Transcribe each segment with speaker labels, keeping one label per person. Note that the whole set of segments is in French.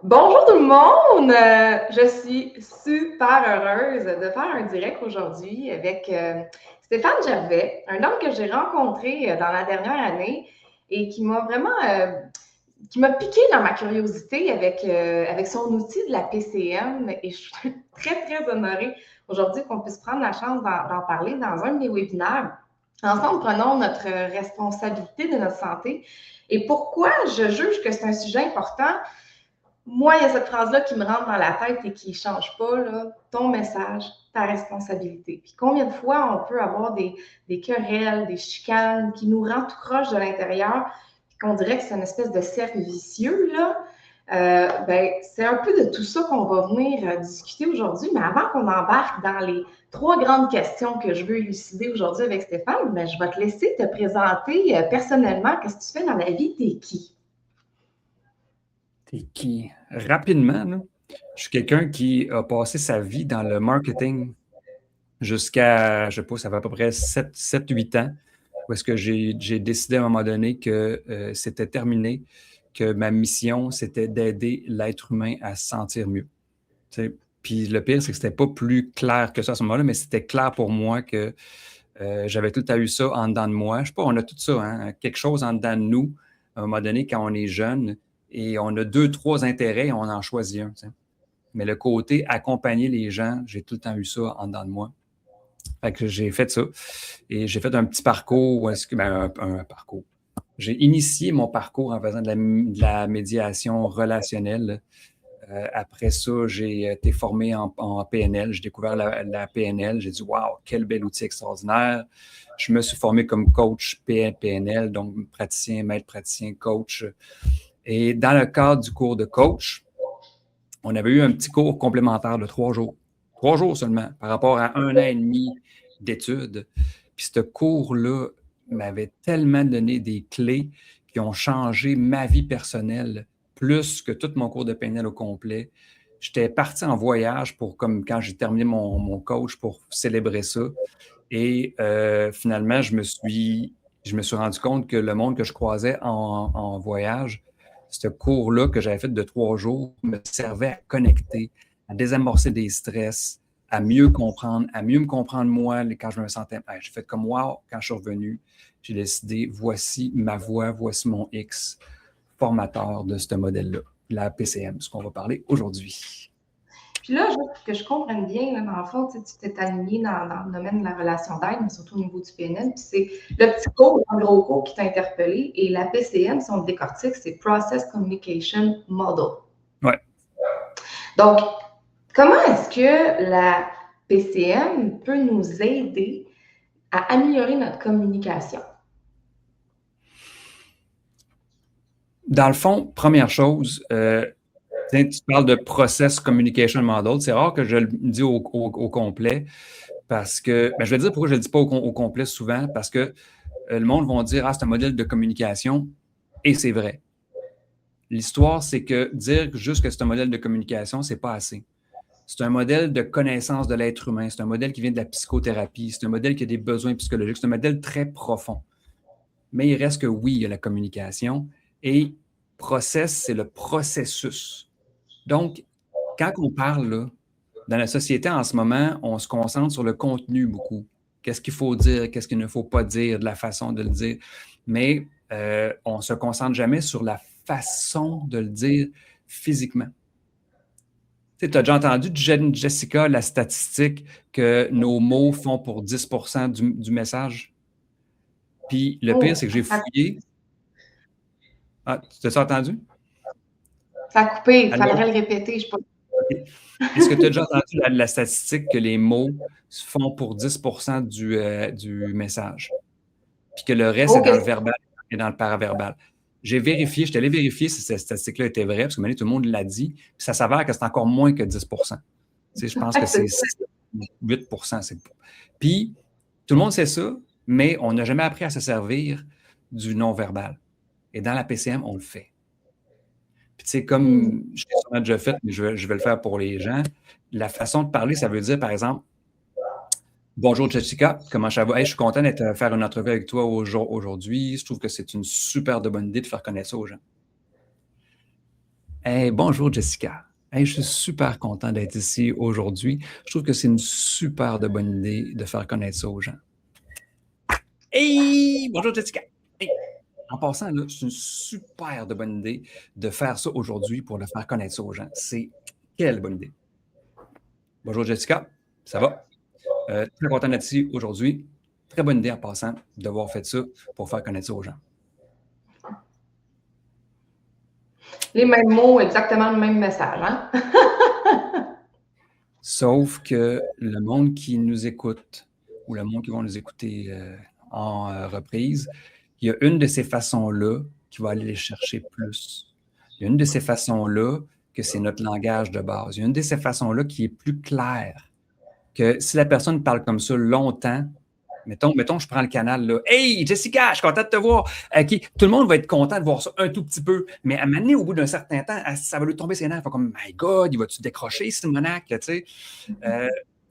Speaker 1: Bonjour tout le monde! Je suis super heureuse de faire un direct aujourd'hui avec Stéphane Gervais, un homme que j'ai rencontré dans la dernière année et qui m'a vraiment qui m'a piqué dans ma curiosité avec son outil de la PCM et je suis très, très honorée aujourd'hui qu'on puisse prendre la chance d'en parler dans un de mes webinaires. Ensemble, prenons notre responsabilité de notre santé. Et pourquoi je juge que c'est un sujet important? Moi, il y a cette phrase-là qui me rentre dans la tête et qui ne change pas, là. Ton message, ta responsabilité. Puis combien de fois on peut avoir des querelles, des chicanes qui nous rendent tout croche de l'intérieur, puis qu'on dirait que c'est une espèce de cercle vicieux, là. C'est un peu de tout ça qu'on va venir discuter aujourd'hui. Mais avant qu'on embarque dans les trois grandes questions que je veux élucider aujourd'hui avec Stéphane, ben, je vais te laisser te présenter personnellement. Qu'est-ce que tu fais dans la vie? T'es qui?
Speaker 2: T'es qui? Rapidement, là, je suis quelqu'un qui a passé sa vie dans le marketing jusqu'à, je sais pas, ça fait à peu près 7-8 ans, où est-ce que j'ai décidé à un moment donné que c'était terminé, que ma mission, c'était d'aider l'être humain à se sentir mieux. Tu sais. Puis le pire, c'est que c'était pas plus clair que ça à ce moment-là, mais c'était clair pour moi que j'avais tout à eu ça en dedans de moi. Je sais pas, on a tout ça, hein, quelque chose en dedans de nous, à un moment donné, quand on est jeune, et on a deux, trois intérêts et on en choisit un. Tu sais. Mais le côté accompagner les gens, j'ai tout le temps eu ça en dedans de moi. Fait que j'ai fait ça. Et j'ai fait un petit parcours, un parcours. J'ai initié mon parcours en faisant de la médiation relationnelle. Après ça, j'ai été formé en PNL. J'ai découvert la PNL. J'ai dit, waouh, quel bel outil extraordinaire. Je me suis formé comme coach PNL, donc praticien, maître praticien, coach. Et dans le cadre du cours de coach, on avait eu un petit cours complémentaire de 3 jours. 3 jours seulement, par rapport à 1 an et demi d'études. Puis ce cours-là m'avait tellement donné des clés qui ont changé ma vie personnelle plus que tout mon cours de PNL au complet. J'étais parti en voyage comme quand j'ai terminé mon coach pour célébrer ça. Et finalement, je me suis rendu compte que le monde que je croisais en voyage, ce cours-là que j'avais fait de 3 jours me servait à connecter, à désamorcer des stress, à mieux comprendre, à mieux me comprendre moi quand je me sentais. J'ai fait comme wow, quand je suis revenu, j'ai décidé, voici ma voix, voici mon X, formateur de ce modèle-là, la PCM, ce qu'on va parler aujourd'hui.
Speaker 1: Puis là, juste que je comprenne bien, là, dans le fond, tu t'es aligné dans le domaine de la relation d'aide, mais surtout au niveau du PNL. Puis c'est le petit cours, le gros cours qui t'a interpellé. Et la PCM, si on le décortique, c'est Process Communication Model.
Speaker 2: Ouais.
Speaker 1: Donc, comment est-ce que la PCM peut nous aider à améliorer notre communication?
Speaker 2: Dans le fond, première chose, tu parles de Process Communication Model. C'est rare que je le dis au complet parce que, je vais dire pourquoi je ne le dis pas au complet souvent, parce que le monde va dire, ah, c'est un modèle de communication, et c'est vrai. L'histoire, c'est que dire juste que c'est un modèle de communication, c'est pas assez. C'est un modèle de connaissance de l'être humain, c'est un modèle qui vient de la psychothérapie, c'est un modèle qui a des besoins psychologiques, c'est un modèle très profond. Mais il reste que oui, il y a la communication, et process, c'est le processus. Donc, quand on parle, là, dans la société en ce moment, on se concentre sur le contenu beaucoup. Qu'est-ce qu'il faut dire, qu'est-ce qu'il ne faut pas dire, de la façon de le dire. Mais on ne se concentre jamais sur la façon de le dire physiquement. Tu as déjà entendu, Jessica, la statistique que nos mots font pour 10% du message? Puis le pire,
Speaker 1: Oh,
Speaker 2: c'est que j'ai fouillé. Ah, tu t'as entendu?
Speaker 1: ça a coupé, il
Speaker 2: Allô?
Speaker 1: faudrait le répéter, je sais pas.
Speaker 2: Est-ce que tu as déjà entendu la statistique que les mots font pour 10% du message? Puis que le reste est
Speaker 1: Ok,
Speaker 2: dans le verbal et dans le paraverbal. J'ai vérifié, j'étais allé vérifier si cette statistique-là était vraie, parce que maintenant, tout le monde l'a dit, puis ça s'avère que c'est encore moins que 10%. Tu sais, je pense que c'est 8%. Puis, tout le monde sait ça, mais on n'a jamais appris à se servir du non-verbal. Et dans la PCM, on le fait. Puis, tu sais, comme je l'ai sûrement déjà fait, mais je vais le faire pour les gens, la façon de parler, ça veut dire, par exemple, bonjour Jessica, comment ça va? Hey, je suis content d'être faire une entrevue avec toi aujourd'hui. Je trouve que c'est une super de bonne idée de faire connaître ça aux gens. Hey, bonjour Jessica. Hey, je suis super content d'être ici aujourd'hui. Je trouve que c'est une super de bonne idée de faire connaître ça aux gens. Hey, bonjour Jessica. Hey, en passant, là, c'est une super de bonne idée de faire ça aujourd'hui pour le faire connaître ça aux gens. C'est quelle bonne idée. Bonjour Jessica, ça va? Très content d'être ici aujourd'hui. Très bonne idée en passant d'avoir fait ça pour faire connaître ça aux gens.
Speaker 1: Les mêmes mots, exactement le même message, hein?
Speaker 2: Sauf que le monde qui nous écoute ou le monde qui va nous écouter en reprise, il y a une de ces façons-là qui va aller les chercher plus. Il y a une de ces façons-là que c'est notre langage de base. Il y a une de ces façons-là qui est plus claire que si la personne parle comme ça longtemps, mettons, je prends le canal, là. Hey, Jessica, je suis content de te voir. OK, tout le monde va être content de voir ça un tout petit peu, mais à un moment donné, au bout d'un certain temps, ça va lui tomber ses nerfs. Il va comme, My God, il va-tu décrocher, Simonac, tu sais?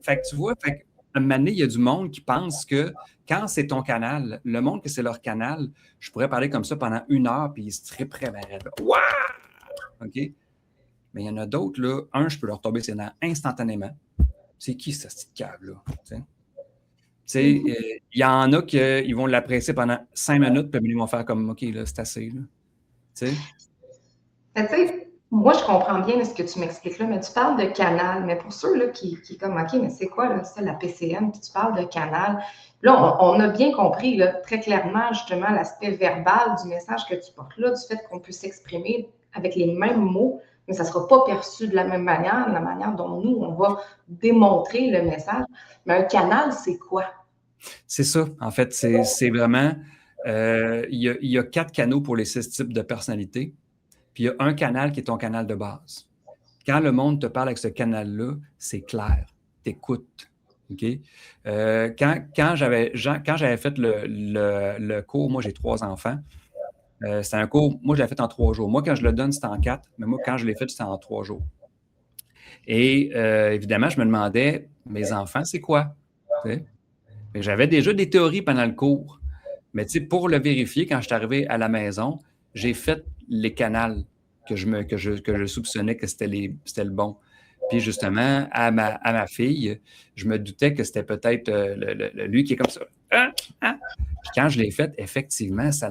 Speaker 2: Fait que tu vois, fait qu'à un moment donné, il y a du monde qui pense que quand c'est ton canal, le monde que c'est leur canal, je pourrais parler comme ça pendant 1 heure, puis ils se tripperaient vers elle. Waouh! OK? Mais il y en a d'autres, là. Un, je peux leur tomber ses nerfs instantanément. C'est qui, cette petite cave-là? Tu sais, il y en a qui vont l'apprécier pendant 5 minutes, puis ils vont faire comme, OK, là, c'est assez. Là. Tu sais?
Speaker 1: Tu sais, moi, je comprends bien ce que tu m'expliques là, mais tu parles de canal. Mais pour ceux là, qui comme, OK, mais c'est quoi là, ça, la PCM, puis tu parles de canal. Là, on a bien compris là, très clairement, justement, l'aspect verbal du message que tu portes là, du fait qu'on peut s'exprimer avec les mêmes mots, mais ça ne sera pas perçu de la même manière, de la manière dont nous, on va démontrer le message. Mais un canal, c'est quoi?
Speaker 2: C'est ça. En fait, c'est vraiment. Il y a 4 canaux pour les 6 types de personnalités. Puis il y a un canal qui est ton canal de base. Quand le monde te parle avec ce canal-là, c'est clair. T'écoutes. OK? Quand j'avais fait le cours, moi j'ai 3 enfants. C'était un cours, moi je l'ai fait en 3 jours. Moi, quand je le donne, c'était en 4, mais moi, quand je l'ai fait, c'était en 3 jours. Et évidemment, je me demandais, mes enfants, c'est quoi? J'avais déjà des théories pendant le cours. Mais pour le vérifier, quand je suis arrivé à la maison, j'ai fait les canals que je soupçonnais que c'était le bon. Puis justement, à ma fille, je me doutais que c'était peut-être lui qui est comme ça. Hein? Hein? Puis quand je l'ai fait, effectivement, ça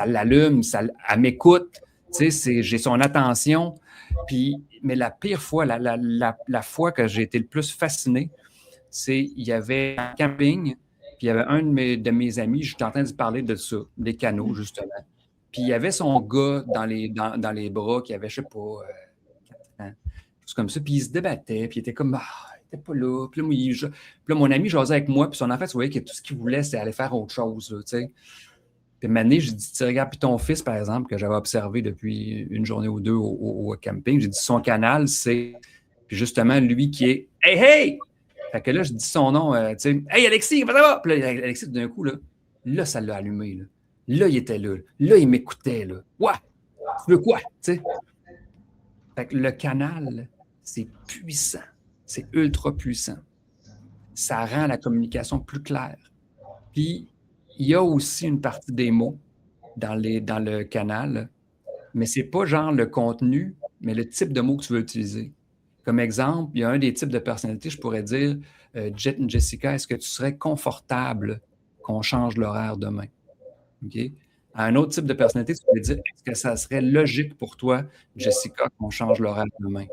Speaker 2: l'allume, elle m'écoute. J'ai son attention. Mais la pire fois, la fois que j'ai été le plus fasciné, c'est il y avait un camping, puis il y avait un de mes amis, j'étais en train de parler de ça, des canaux, justement. Puis il y avait son gars dans les bras qui avait, je sais pas, 4 ans, tout comme ça. Puis il se débattait, puis il était comme, il était pas là. Puis là, mon ami jasait avec moi, puis son enfant, tu voyais que tout ce qu'il voulait, c'était aller faire autre chose, là, tu sais. Puis Mané, j'ai dit, regarde, puis ton fils, par exemple, que j'avais observé depuis une journée ou deux au camping, j'ai dit, son canal, c'est, puis justement, lui qui est, hey, hey! Fait que là, je dis son nom, tu sais, hey, Alexis, comment ça va? Puis là, Alexis, d'un coup, là, ça l'a allumé, là. Là, il était là. Là, il m'écoutait, là. Ouais! Tu veux quoi? Tu sais? Fait que le canal, c'est puissant. C'est ultra puissant. Ça rend la communication plus claire. Puis, il y a aussi une partie des mots dans le canal, mais c'est pas genre le contenu, mais le type de mots que tu veux utiliser. Comme exemple, il y a un des types de personnalités, je pourrais dire, Jessica, est-ce que tu serais confortable qu'on change l'horaire demain? OK? À un autre type de personnalité, tu pourrais dire, est-ce que ça serait logique pour toi, Jessica, qu'on change l'horaire demain?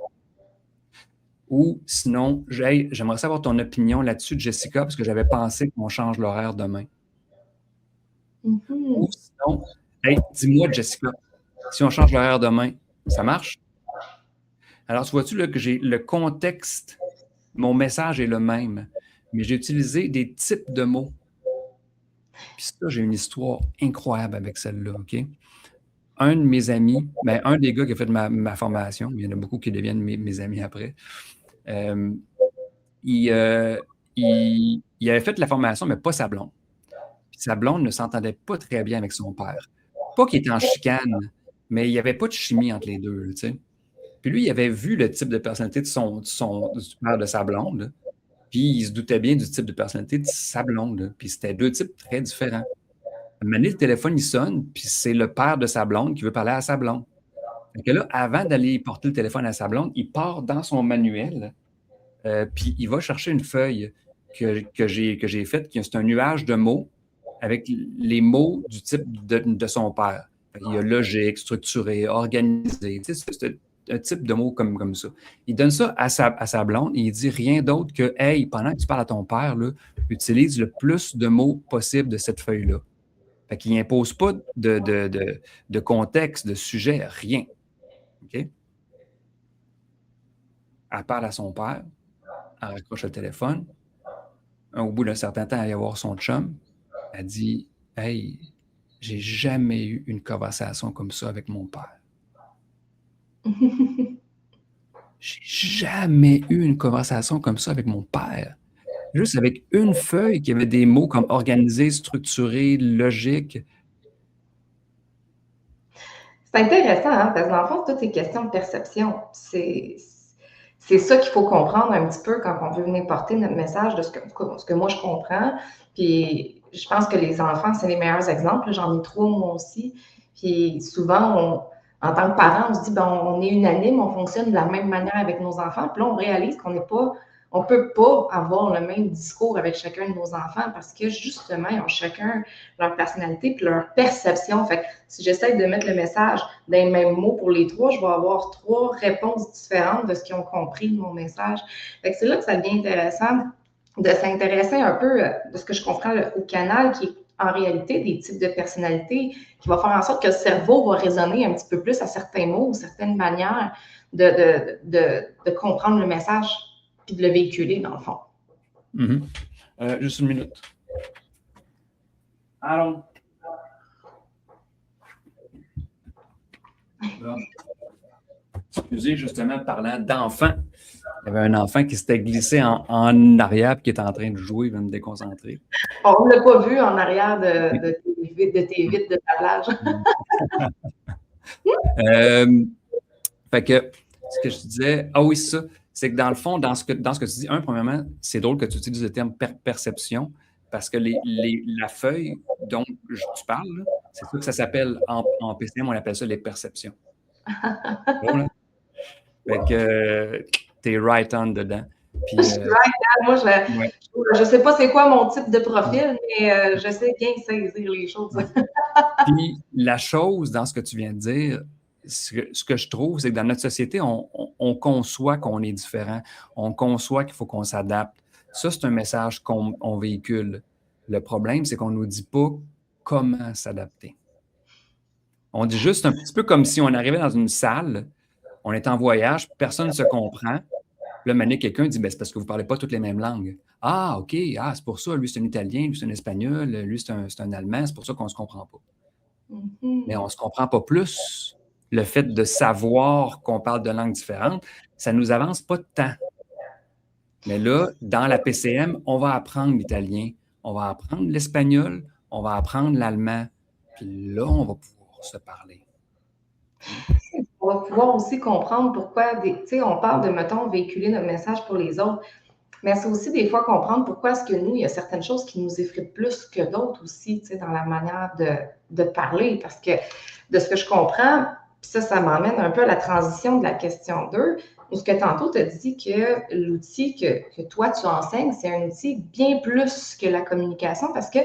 Speaker 2: Ou sinon, j'aimerais savoir ton opinion là-dessus, Jessica, parce que j'avais pensé qu'on change l'horaire demain. Ou sinon, hey, dis-moi, Jessica, si on change l'horaire demain, ça marche? Alors, tu vois-tu là, que j'ai le contexte, mon message est le même, mais j'ai utilisé des types de mots. Puis ça, j'ai une histoire incroyable avec celle-là, OK? Un de mes amis, un des gars qui a fait ma formation, il y en a beaucoup qui deviennent mes amis après, il avait fait la formation, mais pas sa blonde. Puis sa blonde ne s'entendait pas très bien avec son père. Pas qu'il était en chicane, mais il n'y avait pas de chimie entre les deux, tu sais. Puis lui, il avait vu le type de personnalité du père de sa blonde, puis il se doutait bien du type de personnalité de sa blonde. Puis c'était 2 types très différents. À un moment donné, le téléphone, il sonne, puis c'est le père de sa blonde qui veut parler à sa blonde. Fait que là, avant d'aller porter le téléphone à sa blonde, il part dans son manuel, puis il va chercher une feuille que j'ai faite, c'est un nuage de mots avec les mots du type de son père. Il y a logique, structuré, organisé, c'est un type de mots comme ça. Il donne ça à sa blonde et il dit rien d'autre que hey, pendant que tu parles à ton père, là, utilise le plus de mots possible de cette feuille-là. Fait qu'il n'impose pas de contexte, de sujet, rien. OK? Elle parle à son père, elle raccroche le téléphone. Au bout d'un certain temps, elle va voir son chum. Elle dit hey, j'ai jamais eu une conversation comme ça avec mon père. J'ai jamais eu une conversation comme ça avec mon père. Juste avec une feuille qui avait des mots comme organisé, structuré, logique.
Speaker 1: C'est intéressant, hein, parce que dans le fond, tout est question de perception. C'est ça qu'il faut comprendre un petit peu quand on veut venir porter notre message de ce que moi je comprends. Puis je pense que les enfants, c'est les meilleurs exemples. J'en ai 3 moi aussi. Puis souvent, en tant que parents, on se dit, ben, on est unanime, on fonctionne de la même manière avec nos enfants. Puis là, on réalise qu'on n'est pas, on peut pas avoir le même discours avec chacun de nos enfants parce que justement, ils ont chacun leur personnalité puis leur perception. Fait que si j'essaie de mettre le message dans les mêmes mots pour les 3, je vais avoir 3 réponses différentes de ce qu'ils ont compris de mon message. Fait que c'est là que ça devient intéressant de s'intéresser un peu de ce que je comprends au canal, qui est en réalité des types de personnalités qui va faire en sorte que le cerveau va résonner un petit peu plus à certains mots ou certaines manières de comprendre le message puis de le véhiculer, dans le fond.
Speaker 2: Juste une minute. Allons. Excusez, justement, parlant d'enfants. Il y avait un enfant qui s'était glissé en arrière et qui était en train de jouer, il va me déconcentrer.
Speaker 1: On ne l'a pas vu en arrière de tes vitres de tablage.
Speaker 2: Fait que ce que je disais, ah oui, c'est ça, c'est que dans le fond, dans ce que tu dis, premièrement, c'est drôle que tu utilises le terme perception parce que la feuille dont tu parles, c'est ça que ça s'appelle en PCM, on appelle ça les perceptions. Bon, là. Fait que t'es right on dedans. Puis,
Speaker 1: moi, je ne sais pas c'est quoi mon type de profil, mais je sais bien saisir les choses.
Speaker 2: Puis la chose dans ce que tu viens de dire, ce que je trouve, c'est que dans notre société, on conçoit qu'on est différent. On conçoit qu'il faut qu'on s'adapte. Ça, c'est un message qu'on véhicule. Le problème, c'est qu'on ne nous dit pas comment s'adapter. On dit juste un petit peu comme si on arrivait dans une salle, on est en voyage, personne ne se comprend. Là, maintenant, quelqu'un dit, c'est parce que vous ne parlez pas toutes les mêmes langues. Ah, OK, c'est pour ça. Lui, c'est un Italien, lui, c'est un Espagnol, lui, c'est un Allemand, c'est pour ça qu'on ne se comprend pas. Mais on ne se comprend pas plus. Le fait de savoir qu'on parle de langues différentes, ça ne nous avance pas de temps. Mais là, dans la PCM, on va apprendre l'italien, on va apprendre l'espagnol, on va apprendre l'allemand. Puis là, on va pouvoir se parler.
Speaker 1: On va pouvoir aussi comprendre pourquoi, on parle de, mettons, véhiculer notre message pour les autres, mais c'est aussi des fois comprendre pourquoi est-ce que nous, il y a certaines choses qui nous effraient plus que d'autres aussi, dans la manière de parler, parce que de ce que je comprends, puis ça m'emmène un peu à la transition de la question 2, où ce que tantôt tu as dit que l'outil que toi tu enseignes, c'est un outil bien plus que la communication, parce que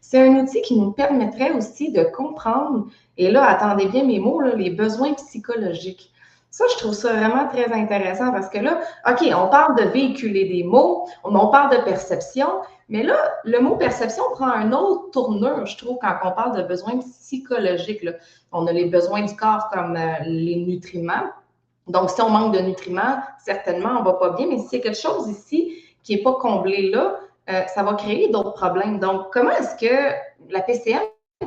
Speaker 1: c'est un outil qui nous permettrait aussi de comprendre, et là, attendez bien mes mots, là, les besoins psychologiques. Ça, je trouve ça vraiment très intéressant parce que là, OK, on parle de véhiculer des mots, on parle de perception, mais là, le mot perception prend un autre tournure, je trouve, quand on parle de besoins psychologiques. Là. On a les besoins du corps comme les nutriments. Donc, si on manque de nutriments, certainement, on ne va pas bien, mais si c'est quelque chose ici qui n'est pas comblé là, ça va créer d'autres problèmes. Donc, comment est-ce que la PCM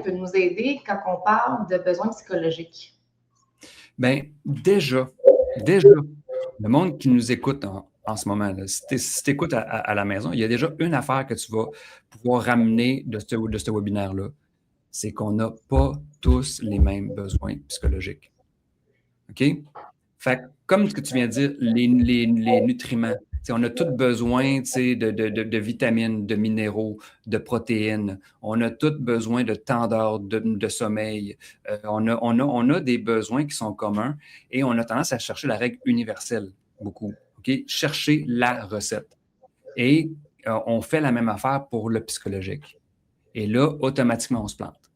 Speaker 1: peut nous aider quand on parle de besoins psychologiques?
Speaker 2: Bien, déjà, le monde qui nous écoute en ce moment, là, si tu écoutes à la maison, il y a déjà une affaire que tu vas pouvoir ramener de ce webinaire-là, c'est qu'on n'a pas tous les mêmes besoins psychologiques. OK? Fait comme ce que tu viens de dire, les nutriments, On a tous besoin de vitamines, de minéraux, de protéines. On a tous besoin de temps d'heure, de sommeil. On a des besoins qui sont communs et on a tendance à chercher la règle universelle beaucoup. Okay? Chercher la recette. Et on fait la même affaire pour le psychologique. Et là, automatiquement, on se plante.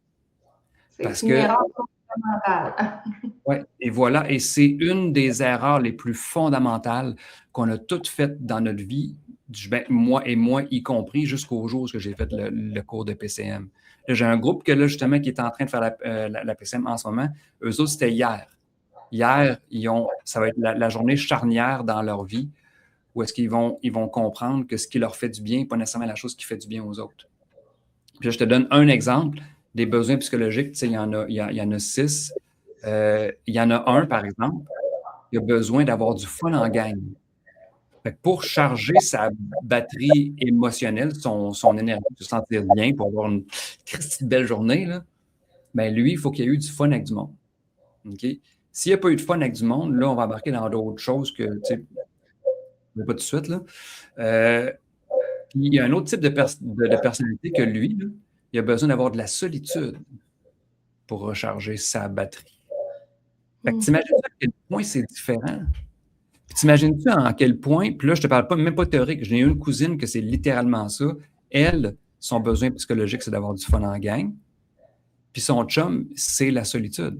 Speaker 1: C'est une erreur fondamentale.
Speaker 2: Oui, et voilà. Et c'est une des erreurs les plus fondamentales qu'on a toutes faites dans notre vie, moi y compris, jusqu'au jour où j'ai fait le cours de PCM. J'ai un groupe justement, qui est en train de faire la PCM en ce moment. Eux autres, c'était hier. Hier, ça va être la journée charnière dans leur vie où est-ce qu'ils vont comprendre que ce qui leur fait du bien n'est pas nécessairement la chose qui fait du bien aux autres. Puis là, je te donne un exemple des besoins psychologiques. Il y en a 6. Il y en a un, par exemple, qui a besoin d'avoir du fun en gang. Fait que pour charger sa batterie émotionnelle, son énergie, se sentir bien, pour avoir une belle journée, là, ben lui, il faut qu'il y ait eu du fun avec du monde. Okay? S'il n'y a pas eu de fun avec du monde, là, on va embarquer dans d'autres choses que, tu sais, pas tout de suite, là. Puis il y a un autre type de personnalité que lui, là, il a besoin d'avoir de la solitude pour recharger sa batterie. Fait que t'imagines à quel point c'est différent? Puis t'imagines-tu à quel point, puis là, je te parle même pas théorique, j'ai une cousine que c'est littéralement ça. Elle, son besoin psychologique, c'est d'avoir du fun en gang. Puis son chum, c'est la solitude.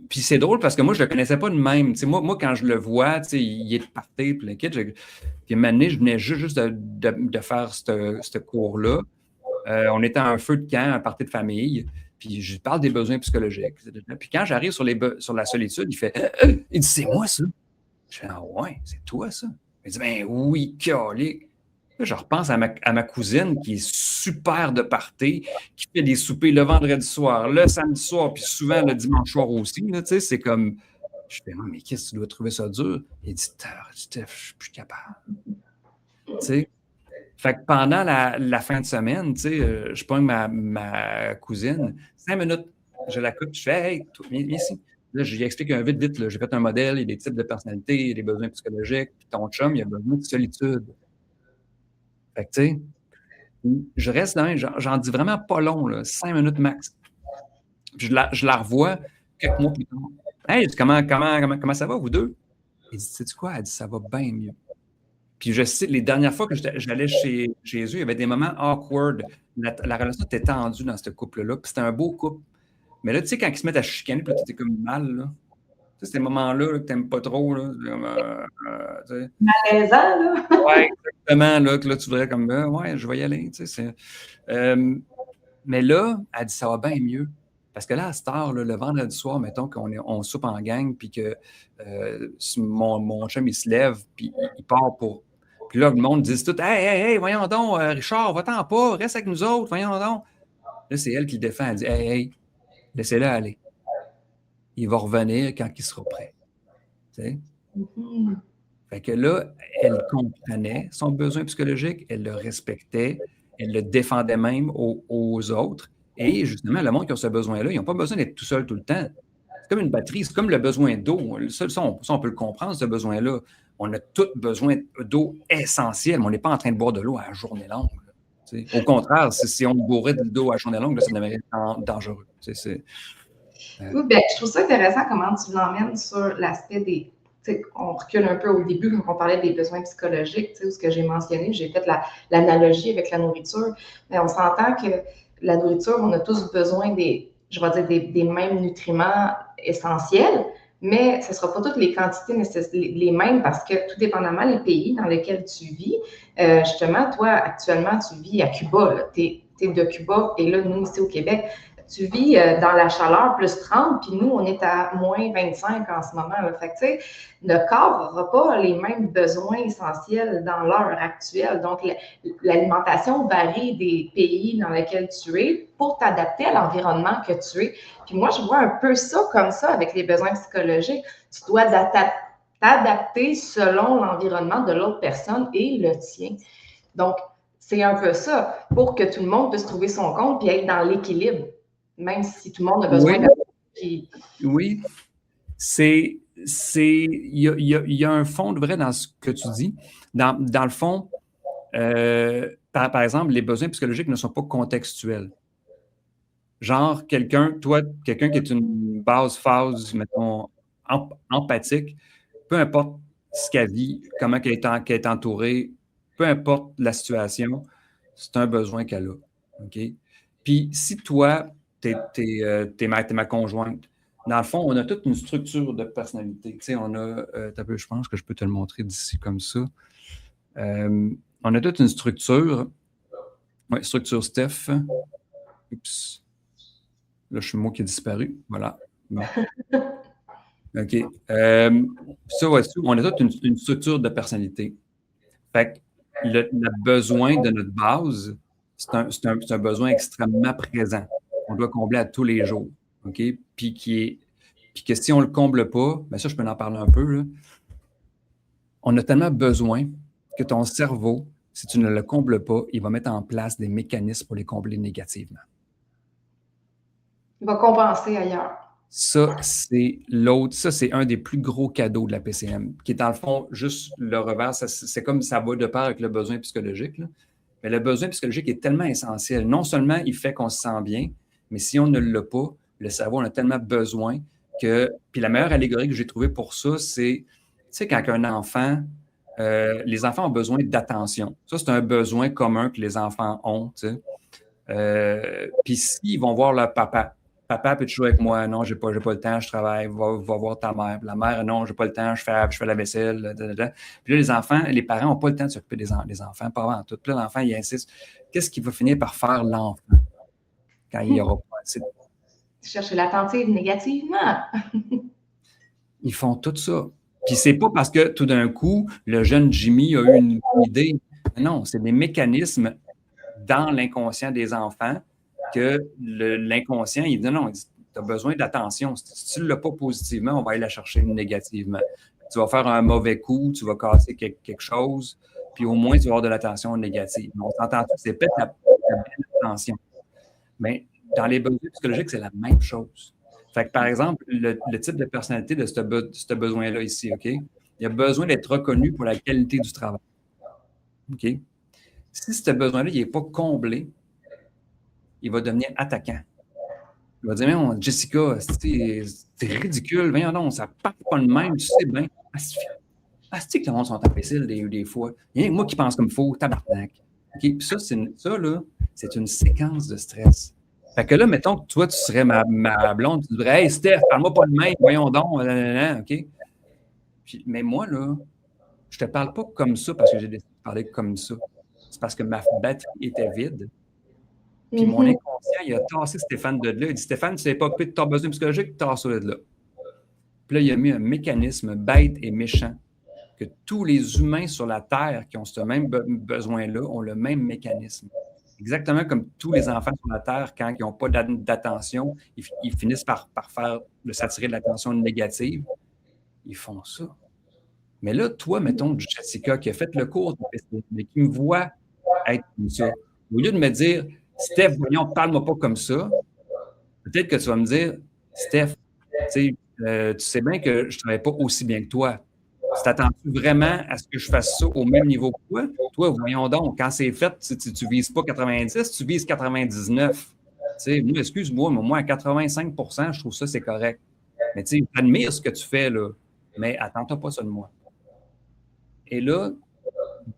Speaker 2: Puis c'est drôle parce que moi, je le connaissais pas de même. Moi, quand je le vois, il est de party, puis le kid. Puis à un moment donné, je venais juste de faire ce cours-là. On était à un feu de camp, un party de famille. Puis je parle des besoins psychologiques. Puis quand j'arrive sur la solitude, il fait il dit, c'est moi ça. Je fais, ah ouais, c'est toi ça. Il dit, ben oui, calique. Là, je repense à ma cousine qui est super de party, qui fait des soupers le vendredi soir, le samedi soir, puis souvent le dimanche soir aussi. C'est comme, je fais, mais qu'est-ce que tu dois trouver ça dur? Il dit, Steph, je suis plus capable. T'sais? Fait que pendant la fin de semaine, je prends ma cousine, 5 minutes, je la coupe, je fais, hey, viens ici. Là, je lui explique vite, là, j'ai fait un modèle, il y a des types de personnalités, il y a des besoins psychologiques, puis ton chum, il a besoin de solitude. Fait que, tu sais, je reste là, j'en dis vraiment pas long, là, 5 minutes max. Puis je la revois quelques mois plus tard. Hey, comment ça va, vous deux? Il dit, sais-tu quoi? Elle dit, ça va bien mieux. Puis je sais, les dernières fois que j'allais chez eux, il y avait des moments awkward. La relation était tendue dans ce couple-là. Puis c'était un beau couple. Mais là, tu sais, quand ils se mettent à chicaner, puis là, t'es comme mal, là. Tu sais, ces moments-là là, que t'aimes pas trop, là.
Speaker 1: Malaisant, là.
Speaker 2: Ouais, exactement, là, que là, tu voudrais comme, ouais, je vais y aller, tu sais. Mais là, elle dit, ça va bien mieux. Parce que là, à cette heure, là, le vendredi soir, mettons qu'on soupe en gang, puis que mon chum, il se lève, puis il part pour... Puis là, le monde dit tout, hey, voyons donc, Richard, va-t'en pas, reste avec nous autres, voyons donc. Là, c'est elle qui le défend, elle dit, hey, laissez-le aller. Il va revenir quand il sera prêt. Tu sais? Mm-hmm. Fait que là, elle comprenait son besoin psychologique, elle le respectait, elle le défendait même aux autres. Et justement, le monde qui a ce besoin-là, ils n'ont pas besoin d'être tout seul tout le temps. C'est comme une batterie, c'est comme le besoin d'eau. Ça, on peut le comprendre, ce besoin-là. On a tous besoin d'eau essentielle, mais on n'est pas en train de boire de l'eau à la journée longue. Au contraire, si on bourrait d'eau à la journée longue, là, ça deviendrait dangereux. Oui,
Speaker 1: je trouve ça intéressant comment tu l'emmènes sur l'aspect des... on recule un peu au début quand on parlait des besoins psychologiques, où ce que j'ai mentionné, j'ai fait l'analogie avec la nourriture, mais on s'entend que la nourriture, on a tous besoin des mêmes nutriments essentiels, mais ce ne sera pas toutes les quantités les mêmes parce que tout dépendamment des pays dans lesquels tu vis, justement, toi, actuellement, tu vis à Cuba, tu es de Cuba, et là, nous, ici au Québec, tu vis dans la chaleur plus 30, puis nous, on est à moins 25 en ce moment. Là. Fait que, tu sais, le corps n'aura pas les mêmes besoins essentiels dans l'heure actuelle. Donc, l'alimentation varie des pays dans lesquels tu es pour t'adapter à l'environnement que tu es. Puis moi, je vois un peu ça comme ça avec les besoins psychologiques. Tu dois t'adapter selon l'environnement de l'autre personne et le tien. Donc, c'est un peu ça pour que tout le monde puisse trouver son compte puis être dans l'équilibre. Même si tout le monde a besoin
Speaker 2: Oui, c'est il y a un fond de vrai dans ce que tu dis. Dans le fond, par exemple, les besoins psychologiques ne sont pas contextuels. Genre, quelqu'un qui est une basse phase, mettons, empathique, peu importe ce qu'elle vit, comment qu'elle est entourée, peu importe la situation, c'est un besoin qu'elle a. OK? Puis si toi, t'es ma conjointe, dans le fond, on a toute une structure de personnalité. Tu sais, on a, je pense que je peux te le montrer d'ici comme ça. On a toute une structure. Oui, structure Steph. Oups. Là, je suis moi qui ai disparu. Voilà. Bon. OK. Ça, on a toute une structure de personnalité. Fait que le besoin de notre base, c'est un besoin extrêmement présent. On doit combler à tous les jours. OK? Puis que si on ne le comble pas, bien ça, je peux en parler un peu, là. On a tellement besoin que ton cerveau, si tu ne le combles pas, il va mettre en place des mécanismes pour les combler négativement.
Speaker 1: Il va compenser ailleurs.
Speaker 2: Ça, c'est l'autre. Ça, c'est un des plus gros cadeaux de la PCM, qui est dans le fond juste le revers. C'est comme ça va de pair avec le besoin psychologique, là. Mais le besoin psychologique est tellement essentiel. Non seulement il fait qu'on se sent bien, mais si on ne l'a pas, le cerveau en a tellement besoin que. Puis la meilleure allégorie que j'ai trouvée pour ça, c'est, tu sais, quand un enfant, les enfants ont besoin d'attention. Ça, c'est un besoin commun que les enfants ont, tu sais. Puis s'ils vont voir leur papa, papa, peux-tu jouer avec moi? Non, j'ai pas le temps, je travaille, va voir ta mère. La mère, non, j'ai pas le temps, je fais la vaisselle. Puis là, les enfants, les parents n'ont pas le temps de s'occuper des enfants, pas avant tout. Puis là, l'enfant, il insiste. Qu'est-ce qu'il va finir par faire l'enfant quand il n'y aura pas assez de...
Speaker 1: Chercher l'attentive négativement.
Speaker 2: Ils font tout ça. Puis c'est pas parce que tout d'un coup, le jeune Jimmy a eu une idée. Non, c'est des mécanismes dans l'inconscient des enfants que l'inconscient, il dit non, tu as besoin d'attention. Si tu ne l'as pas positivement, on va aller la chercher négativement. Tu vas faire un mauvais coup, tu vas casser quelque chose, puis au moins tu vas avoir de l'attention négative. On s'entend, c'est peut-être la belle attention. Mais dans les besoins psychologiques, c'est la même chose. Fait que, par exemple, le type de personnalité de ce besoin-là ici, OK? Il a besoin d'être reconnu pour la qualité du travail. OK? Si ce besoin-là, il n'est pas comblé, il va devenir attaquant. Il va dire, mais Jessica, c'est ridicule, voyons donc, ça part pas de même, tu sais bien. C'est que le monde sont imbéciles des fois. Il y a moi qui pense comme faux, tabarnak. Okay? Puis ça, là, c'est une séquence de stress. Fait que là, mettons que toi, tu serais ma blonde, tu dirais, hey, Steph, parle-moi pas de même, voyons donc, OK? Puis, mais moi, là, je te parle pas comme ça parce que j'ai décidé de parler comme ça. C'est parce que ma batterie était vide. Puis mon inconscient, il a tassé Stéphane de là. Il dit, Stéphane, tu ne sais pas occupé de ton besoin psychologique, tasse-le de là. Puis là, il a mis un mécanisme bête et méchant que tous les humains sur la Terre qui ont ce même besoin-là ont le même mécanisme. Exactement comme tous les enfants sur la Terre, quand ils n'ont pas d'attention, ils finissent par s'attirer de l'attention négative. Ils font ça. Mais là, toi, mettons, Jessica, qui a fait le cours, mais qui me voit être comme ça, au lieu de me dire, Steph, voyons, parle-moi pas comme ça, peut-être que tu vas me dire, Steph, tu sais bien que je ne travaille pas aussi bien que toi. Tu t'attends-tu vraiment à ce que je fasse ça au même niveau que toi? Toi, voyons donc, quand c'est fait, tu ne vises pas 90, tu vises 99. Moi, excuse-moi, mais moi, à 85 je trouve ça, c'est correct. Mais tu sais, j'admire ce que tu fais, là, mais attends-toi pas ça de moi. Et là,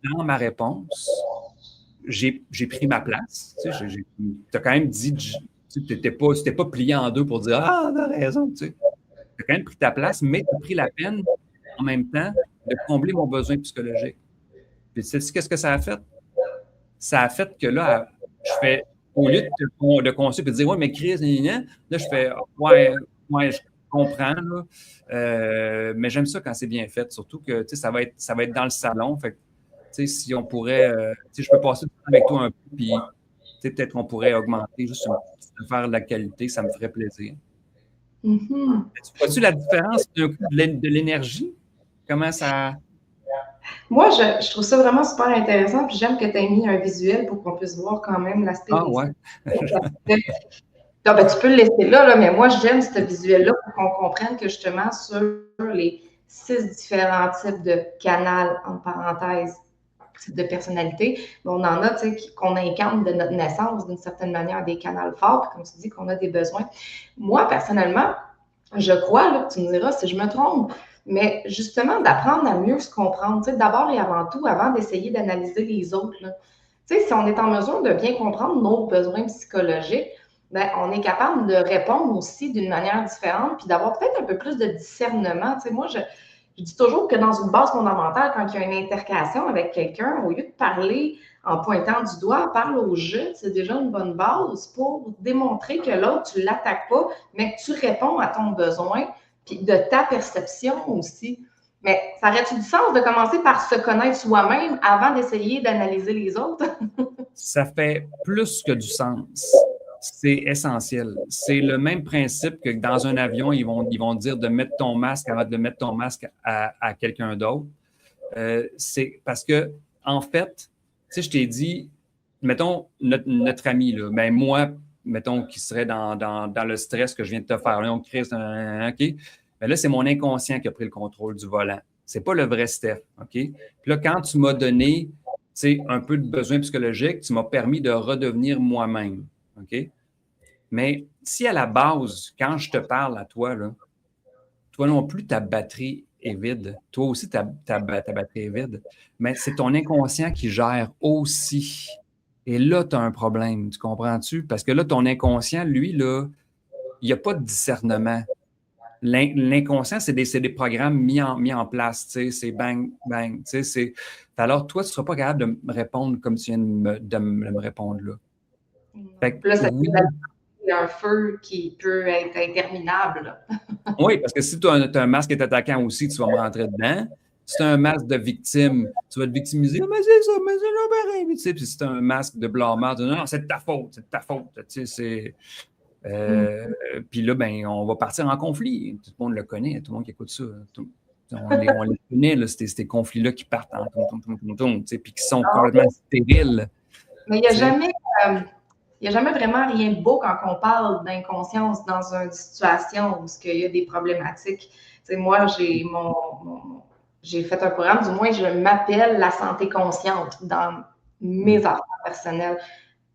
Speaker 2: dans ma réponse, j'ai pris ma place. Tu as quand même dit, tu n'étais pas plié en deux pour dire « Ah, t'as raison ». Tu as quand même pris ta place, mais tu as pris la peine en même temps de combler mon besoin psychologique. Puis tu sais qu'est-ce que ça a fait? Ça a fait que là, je fais, au lieu de consulter et de dire « Ouais, mais Chris, là, je fais « Ouais, je comprends, là. Mais j'aime ça quand c'est bien fait, surtout que ça va être dans le salon. Fait que, si on pourrait, je peux passer du temps avec toi un peu, puis peut-être qu'on pourrait augmenter juste faire de la qualité, ça me ferait plaisir. Vois-tu la différence d'un coup de l'énergie? Comment ça...
Speaker 1: Moi, je trouve ça vraiment super intéressant, puis j'aime que tu aies mis un visuel pour qu'on puisse voir quand même l'aspect
Speaker 2: Ah ouais?
Speaker 1: Non, ben, tu peux le laisser là, mais moi, j'aime ce visuel-là pour qu'on comprenne que justement, sur les 6 différents types de canaux, en parenthèse, types de personnalité, on en a qu'on incarne de notre naissance d'une certaine manière des canaux forts, puis comme tu dis, qu'on a des besoins. Moi, personnellement, je crois, là, tu me diras si je me trompe, mais justement d'apprendre à mieux se comprendre, d'abord et avant tout, avant d'essayer d'analyser les autres. Là. Si on est en mesure de bien comprendre nos besoins psychologiques, ben, on est capable de répondre aussi d'une manière différente, puis d'avoir peut-être un peu plus de discernement. Moi, je dis toujours que dans une base fondamentale, quand il y a une intercation avec quelqu'un, au lieu de parler en pointant du doigt, parle au jeu, c'est déjà une bonne base pour démontrer que l'autre, tu ne l'attaques pas, mais que tu réponds à ton besoin, puis de ta perception aussi. Mais ça aurait-tu du sens de commencer par se connaître soi-même avant d'essayer d'analyser les autres?
Speaker 2: Ça fait plus que du sens. C'est essentiel. C'est le même principe que dans un avion, ils vont dire de mettre ton masque avant de mettre ton masque à quelqu'un d'autre. C'est parce que, en fait, tu sais, je t'ai dit, mettons, notre ami, là, ben moi, mettons, qui serait dans le stress que je viens de te faire. Là, on crée, OK? Ben là, c'est mon inconscient qui a pris le contrôle du volant. C'est pas le vrai Steph, OK? Puis là, quand tu m'as donné, tu sais, un peu de besoin psychologique, tu m'as permis de redevenir moi-même, OK? Mais si à la base, quand je te parle à toi, là, toi non plus, ta batterie est vide. Toi aussi, ta batterie est vide. Mais c'est ton inconscient qui gère aussi. Et là, tu as un problème. Tu comprends-tu? Parce que là, ton inconscient, lui, là, il n'y a pas de discernement. L'inconscient, c'est des programmes mis en place. C'est bang, bang. Alors, toi, tu ne seras pas capable de me répondre comme tu viens de me répondre là. Fait que,
Speaker 1: Là, ça
Speaker 2: oui,
Speaker 1: fait un feu qui peut être interminable.
Speaker 2: oui, parce que si tu as un masque qui est attaquant aussi, tu vas me rentrer dedans. Si tu as un masque de victime, tu vas te victimiser. Ah, mais c'est ça, mais c'est pas pareil. Puis si tu as un masque de blâmeur, tu dis non, c'est de ta faute, c'est de ta faute. Puis là, ben, on va partir en conflit. Tout le monde le connaît, tout le monde qui écoute ça. On les connaît, là, ces conflits-là qui partent en puis qui sont complètement stériles.
Speaker 1: Mais il n'y a jamais. Il n'y a jamais vraiment rien de beau quand on parle d'inconscience dans une situation où il y a des problématiques. Moi, j'ai fait un programme, du moins, je m'appelle la santé consciente dans mes affaires personnelles.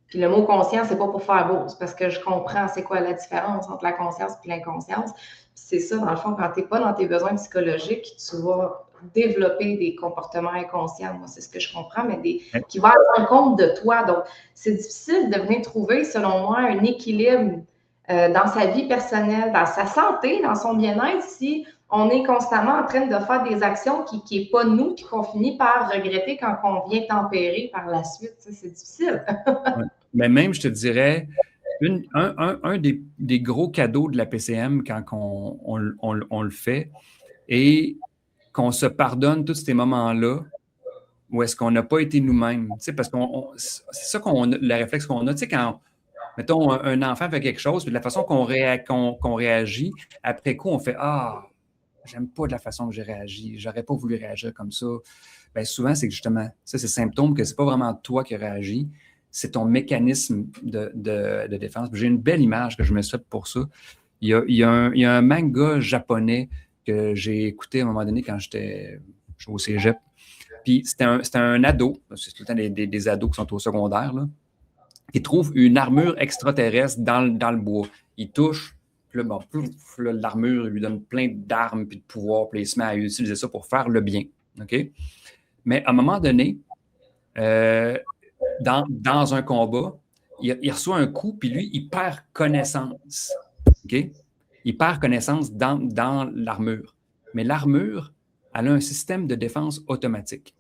Speaker 1: Puis le mot conscient, c'est pas pour faire beau, c'est parce que je comprends c'est quoi la différence entre la conscience et l'inconscience. C'est ça, dans le fond, quand tu n'es pas dans tes besoins psychologiques, tu vas développer des comportements inconscients. Moi, c'est ce que je comprends, mais qui vont à compte de toi. Donc, c'est difficile de venir trouver, selon moi, un équilibre dans sa vie personnelle, dans sa santé, dans son bien-être, si on est constamment en train de faire des actions qui n'est pas nous, puis qu'on finit par regretter quand on vient tempérer par la suite. C'est difficile.
Speaker 2: Ouais. Mais même, je te dirais, un des gros cadeaux de la PCM quand on le fait et qu'on se pardonne tous ces moments-là où est-ce qu'on n'a pas été nous-mêmes. Parce que c'est ça le réflexe qu'on a. Tu sais, quand, mettons, un enfant fait quelque chose, puis de la façon qu'on réagit, après coup, on fait Ah, j'aime pas de la façon que j'ai réagi, j'aurais pas voulu réagir comme ça. Bien, souvent, c'est que justement, ça, c'est symptôme que c'est pas vraiment toi qui réagis, c'est ton mécanisme de défense. J'ai une belle image que je me suis faite pour ça. Il y a un manga japonais que j'ai écouté à un moment donné quand j'étais au cégep. Puis c'était un ado, c'est tout le temps des ados qui sont au secondaire, là, qui trouve une armure extraterrestre dans le bois. Il touche, puis là, bon, l'armure lui donne plein d'armes puis de pouvoirs, puis il se met à utiliser ça pour faire le bien. OK? Mais à un moment donné, dans un combat, il reçoit un coup, puis lui, il perd connaissance. OK? Il perd connaissance dans l'armure. Mais l'armure, elle a un système de défense automatique.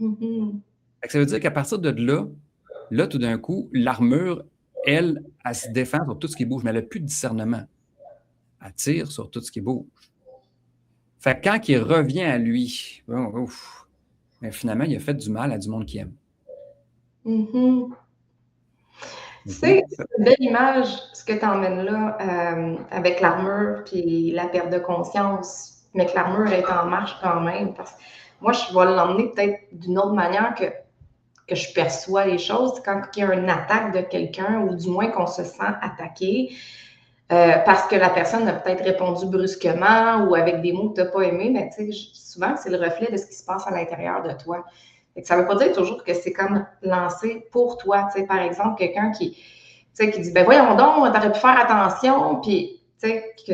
Speaker 1: Mm-hmm.
Speaker 2: Ça veut dire qu'à partir de là, tout d'un coup, l'armure, elle se défend sur tout ce qui bouge, mais elle n'a plus de discernement. Elle tire sur tout ce qui bouge. Fait que quand il revient à lui, mais finalement, il a fait du mal à du monde qui aime.
Speaker 1: Mm-hmm. C'est une belle image, ce que tu emmènes là, avec l'armure puis la perte de conscience, mais que l'armure est en marche quand même. Parce que moi, je vais l'emmener peut-être d'une autre manière que que je perçois les choses, quand il y a une attaque de quelqu'un ou du moins qu'on se sent attaqué parce que la personne a peut-être répondu brusquement ou avec des mots que tu n'as pas aimés, mais tu sais, souvent, c'est le reflet de ce qui se passe à l'intérieur de toi. Ça ne veut pas dire toujours que c'est comme lancé pour toi. Tu sais, par exemple, quelqu'un qui dit, ben voyons donc, tu aurais pu faire attention, puis que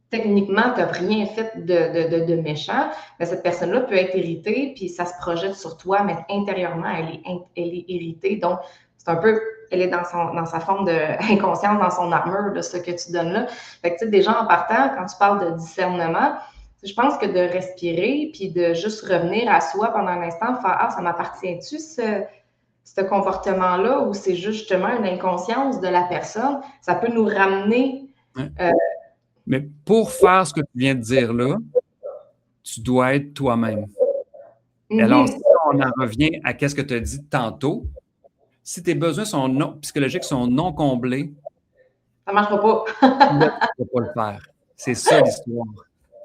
Speaker 1: techniquement, tu n'as rien fait de méchant, mais cette personne-là peut être irritée, puis ça se projette sur toi, mais intérieurement, elle est irritée. Donc, c'est un peu, elle est dans sa forme d'inconscience, dans son armure, de ce que tu donnes là. Fait que, déjà en partant, quand tu parles de discernement, je pense que de respirer, puis de juste revenir à soi pendant un instant, faire, ah, ça m'appartient-tu, ce comportement-là, ou c'est justement une inconscience de la personne, ça peut nous ramener.
Speaker 2: Mais pour faire ce que tu viens de dire là, tu dois être toi-même. Alors, si on en revient à ce que tu as dit tantôt, si tes besoins psychologiques sont non comblés,
Speaker 1: ça ne marchera pas.
Speaker 2: Tu ne peux pas le faire. C'est ça l'histoire.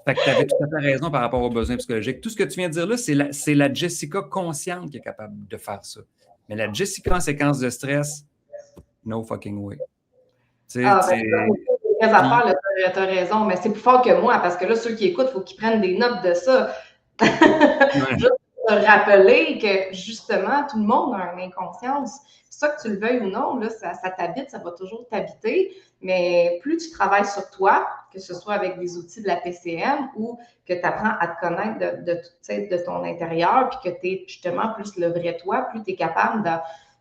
Speaker 2: Fait que tu avais tout à fait raison par rapport aux besoins psychologiques. Tout ce que tu viens de dire là, c'est la Jessica consciente qui est capable de faire ça. Mais la Jessica en séquence de stress, no fucking way. Tu sais,
Speaker 1: tu as raison, mais c'est plus fort que moi parce que là, ceux qui écoutent, il faut qu'ils prennent des notes de ça. Juste pour te rappeler que justement, tout le monde a une inconscience. C'est ça que tu le veuilles ou non, là, ça t'habite, ça va toujours t'habiter. Mais plus tu travailles sur toi, que ce soit avec des outils de la PCM ou que tu apprends à te connaître de ton intérieur, puis que tu es justement plus le vrai toi, plus tu es capable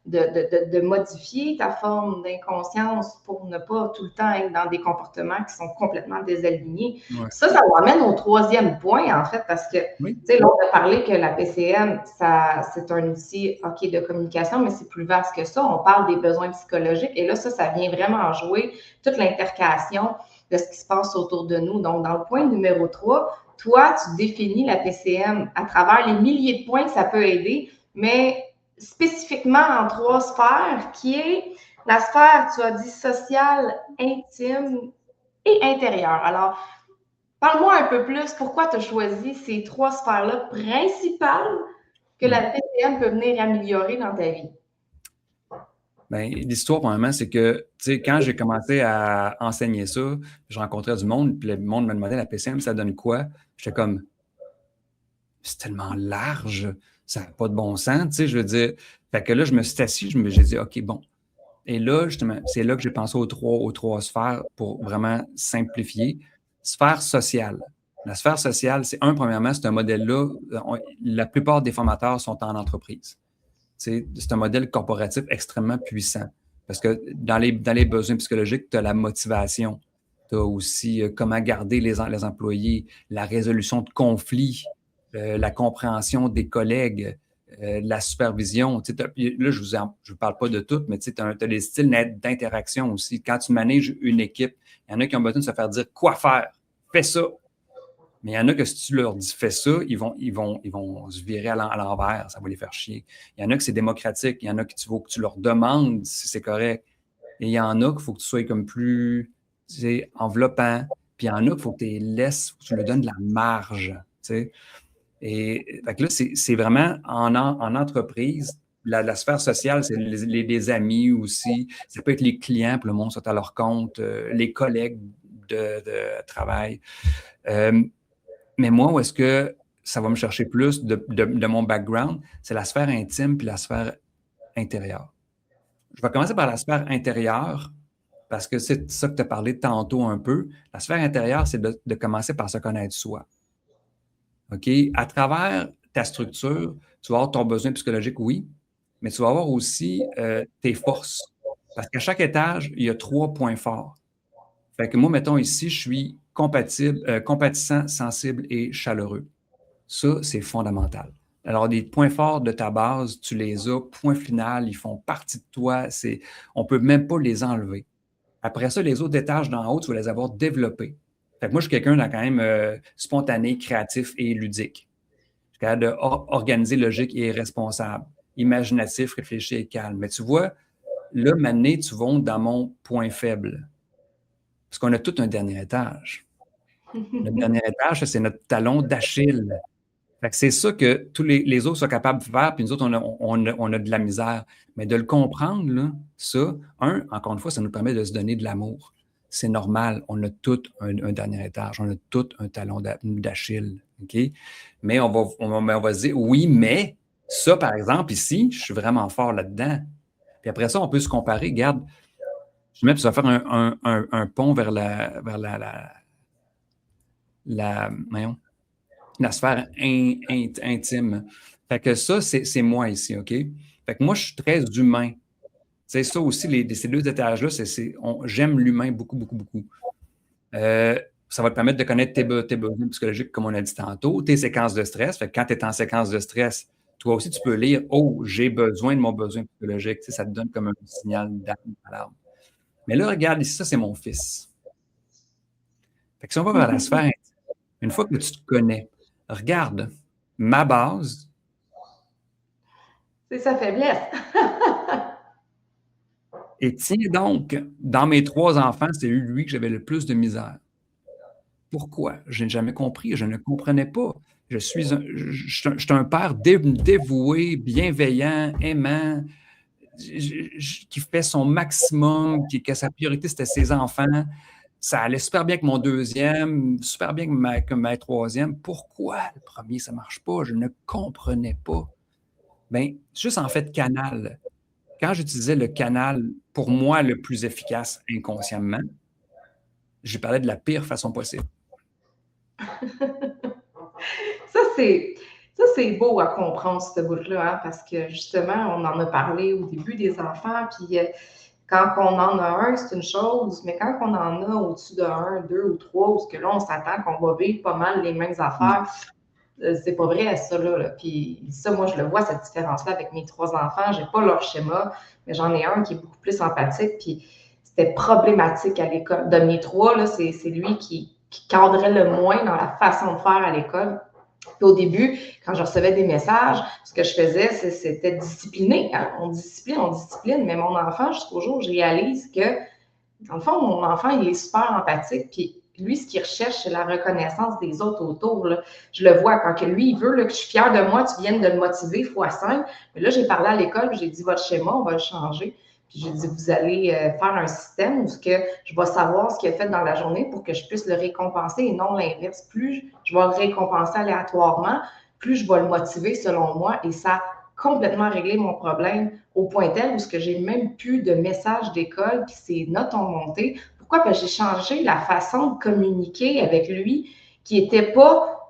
Speaker 1: de modifier ta forme d'inconscience pour ne pas tout le temps être dans des comportements qui sont complètement désalignés. Ouais. Ça m'amène au troisième point, en fait, parce que, tu sais, là, on a parlé que la PCM, c'est un outil, OK, de communication, mais c'est plus vaste que ça. On parle des besoins psychologiques et là, ça vient vraiment jouer toute l'intercation de ce qui se passe autour de nous. Donc, dans le point numéro 3, toi, tu définis la PCM à travers les milliers de points que ça peut aider, mais spécifiquement en 3 sphères, qui est la sphère, tu as dit, sociale, intime et intérieure. Alors, parle-moi un peu plus, pourquoi tu as choisi ces 3 sphères-là principales que la PCM peut venir améliorer dans ta vie?
Speaker 2: Bien, l'histoire, premièrement, c'est que, tu sais, quand j'ai commencé à enseigner ça, je rencontrais du monde, puis le monde me demandait la PCM, ça donne quoi? J'étais comme, c'est tellement large, ça n'a pas de bon sens, tu sais, je veux dire. Fait que là, je me suis assis, j'ai dit, OK, bon. Et là, justement, c'est là que j'ai pensé aux trois sphères pour vraiment simplifier. Sphère sociale. La sphère sociale, premièrement, c'est un modèle-là, la plupart des formateurs sont en entreprise. C'est un modèle corporatif extrêmement puissant parce que dans les besoins psychologiques, tu as la motivation, tu as aussi comment garder les employés, la résolution de conflits, la compréhension des collègues, la supervision. Là, je vous parle pas de tout, mais tu as des styles d'interaction aussi. Quand tu manages une équipe, il y en a qui ont besoin de se faire dire quoi faire. Fais ça. Mais il y en a que si tu leur dis fais ça, ils vont se virer à l'envers, ça va les faire chier. Il y en a que c'est démocratique, il y en a que faut que tu leur demandes si c'est correct. Et il y en a qu'il faut que tu sois comme plus enveloppant. Puis il y en a qu'il faut que tu les laisses, que tu leur donnes de la marge. T'sais. Et fait que là, c'est vraiment en entreprise, la sphère sociale, c'est les amis aussi. Ça peut être les clients, puis le monde soit à leur compte, les collègues de travail. Mais moi, où est-ce que ça va me chercher plus de mon background, c'est la sphère intime puis la sphère intérieure. Je vais commencer par la sphère intérieure parce que c'est ça que tu as parlé tantôt un peu. La sphère intérieure, c'est de commencer par se connaître soi. OK? À travers ta structure, tu vas avoir ton besoin psychologique, oui, mais tu vas avoir aussi tes forces. Parce qu'à chaque étage, il y a 3 points forts. Fait que moi, mettons ici, je suis compatissant, sensible et chaleureux. Ça, c'est fondamental. Alors, des points forts de ta base, tu les as, point final, ils font partie de toi. On ne peut même pas les enlever. Après ça, les autres étages d'en haut, tu vas les avoir développés. Fait que moi, je suis quelqu'un de quand même spontané, créatif et ludique. Je suis capable d'organiser logique et responsable, imaginatif, réfléchi et calme. Mais tu vois, là, maintenant, tu vas dans mon point faible. Parce qu'on a tout un dernier étage. Notre dernier étage, c'est notre talon d'Achille. Fait que c'est ça que tous les autres sont capables de faire, puis nous autres, on a de la misère. Mais de le comprendre, là, ça, encore une fois, ça nous permet de se donner de l'amour. C'est normal, on a tout un dernier étage, on a tout un talon d'Achille, OK? Mais on va se dire, oui, mais ça, par exemple, ici, je suis vraiment fort là-dedans. Puis après ça, on peut se comparer. Regarde, je mets, puis ça va faire un pont vers voyons, la sphère intime. Fait que ça, c'est moi ici, OK? Fait que moi, je suis très humain. C'est ça aussi, ces deux étages-là, j'aime l'humain beaucoup, beaucoup, beaucoup. Ça va te permettre de connaître tes besoins psychologiques, comme on a dit tantôt, tes séquences de stress. Fait que quand tu es en séquence de stress, toi aussi, tu peux lire, oh, j'ai besoin de mon besoin psychologique. Tu sais, ça te donne comme un signal d'alarme. Mais là, regarde ici, ça, c'est mon fils. Fait que si on va vers la sphère intime, une fois que tu te connais, regarde ma base.
Speaker 1: C'est sa faiblesse.
Speaker 2: Et tiens donc, dans mes 3 enfants, c'est lui que j'avais le plus de misère. Pourquoi? Je n'ai jamais compris, je ne comprenais pas. Je suis un père dévoué, bienveillant, aimant, qui fait son maximum, que sa priorité, c'était ses enfants. Ça allait super bien avec mon deuxième, super bien avec ma troisième. Pourquoi le premier, ça ne marche pas? Je ne comprenais pas. Bien, juste en fait canal. Quand j'utilisais le canal, pour moi, le plus efficace inconsciemment, j'ai parlé de la pire façon possible.
Speaker 1: Ça, c'est, ça, c'est beau à comprendre, ce bout-là, hein, parce que justement, on en a parlé au début des enfants, puis quand on en a un, c'est une chose, mais quand on en a au-dessus de un, deux ou trois, où que là, on s'attend qu'on va vivre pas mal les mêmes affaires, c'est pas vrai, ça, là. Puis ça, moi, je le vois, cette différence-là, avec mes 3 enfants. J'ai pas leur schéma, mais j'en ai un qui est beaucoup plus empathique, puis c'était problématique à l'école. De mes 3, là, c'est lui qui cadrait le moins dans la façon de faire à l'école. Puis au début, quand je recevais des messages, ce que je faisais, c'était discipliner. Hein? On discipline, mais mon enfant, jusqu'au jour où je réalise que, dans le fond, mon enfant, il est super empathique, puis lui, ce qu'il recherche, c'est la reconnaissance des autres autour. Là. Je le vois quand que lui, il veut là, que je suis fière de moi, tu viennes de le motiver x5. Mais là, j'ai parlé à l'école, j'ai dit, votre schéma, on va le changer. Puis j'ai dit, vous allez faire un système où ce que je vais savoir ce qu'il a fait dans la journée pour que je puisse le récompenser et non l'inverse. Plus je vais le récompenser aléatoirement, plus je vais le motiver selon moi et ça a complètement réglé mon problème au point tel où ce que j'ai même plus de messages d'école puis ces notes ont monté. Pourquoi? Parce que j'ai changé la façon de communiquer avec lui qui n'était pas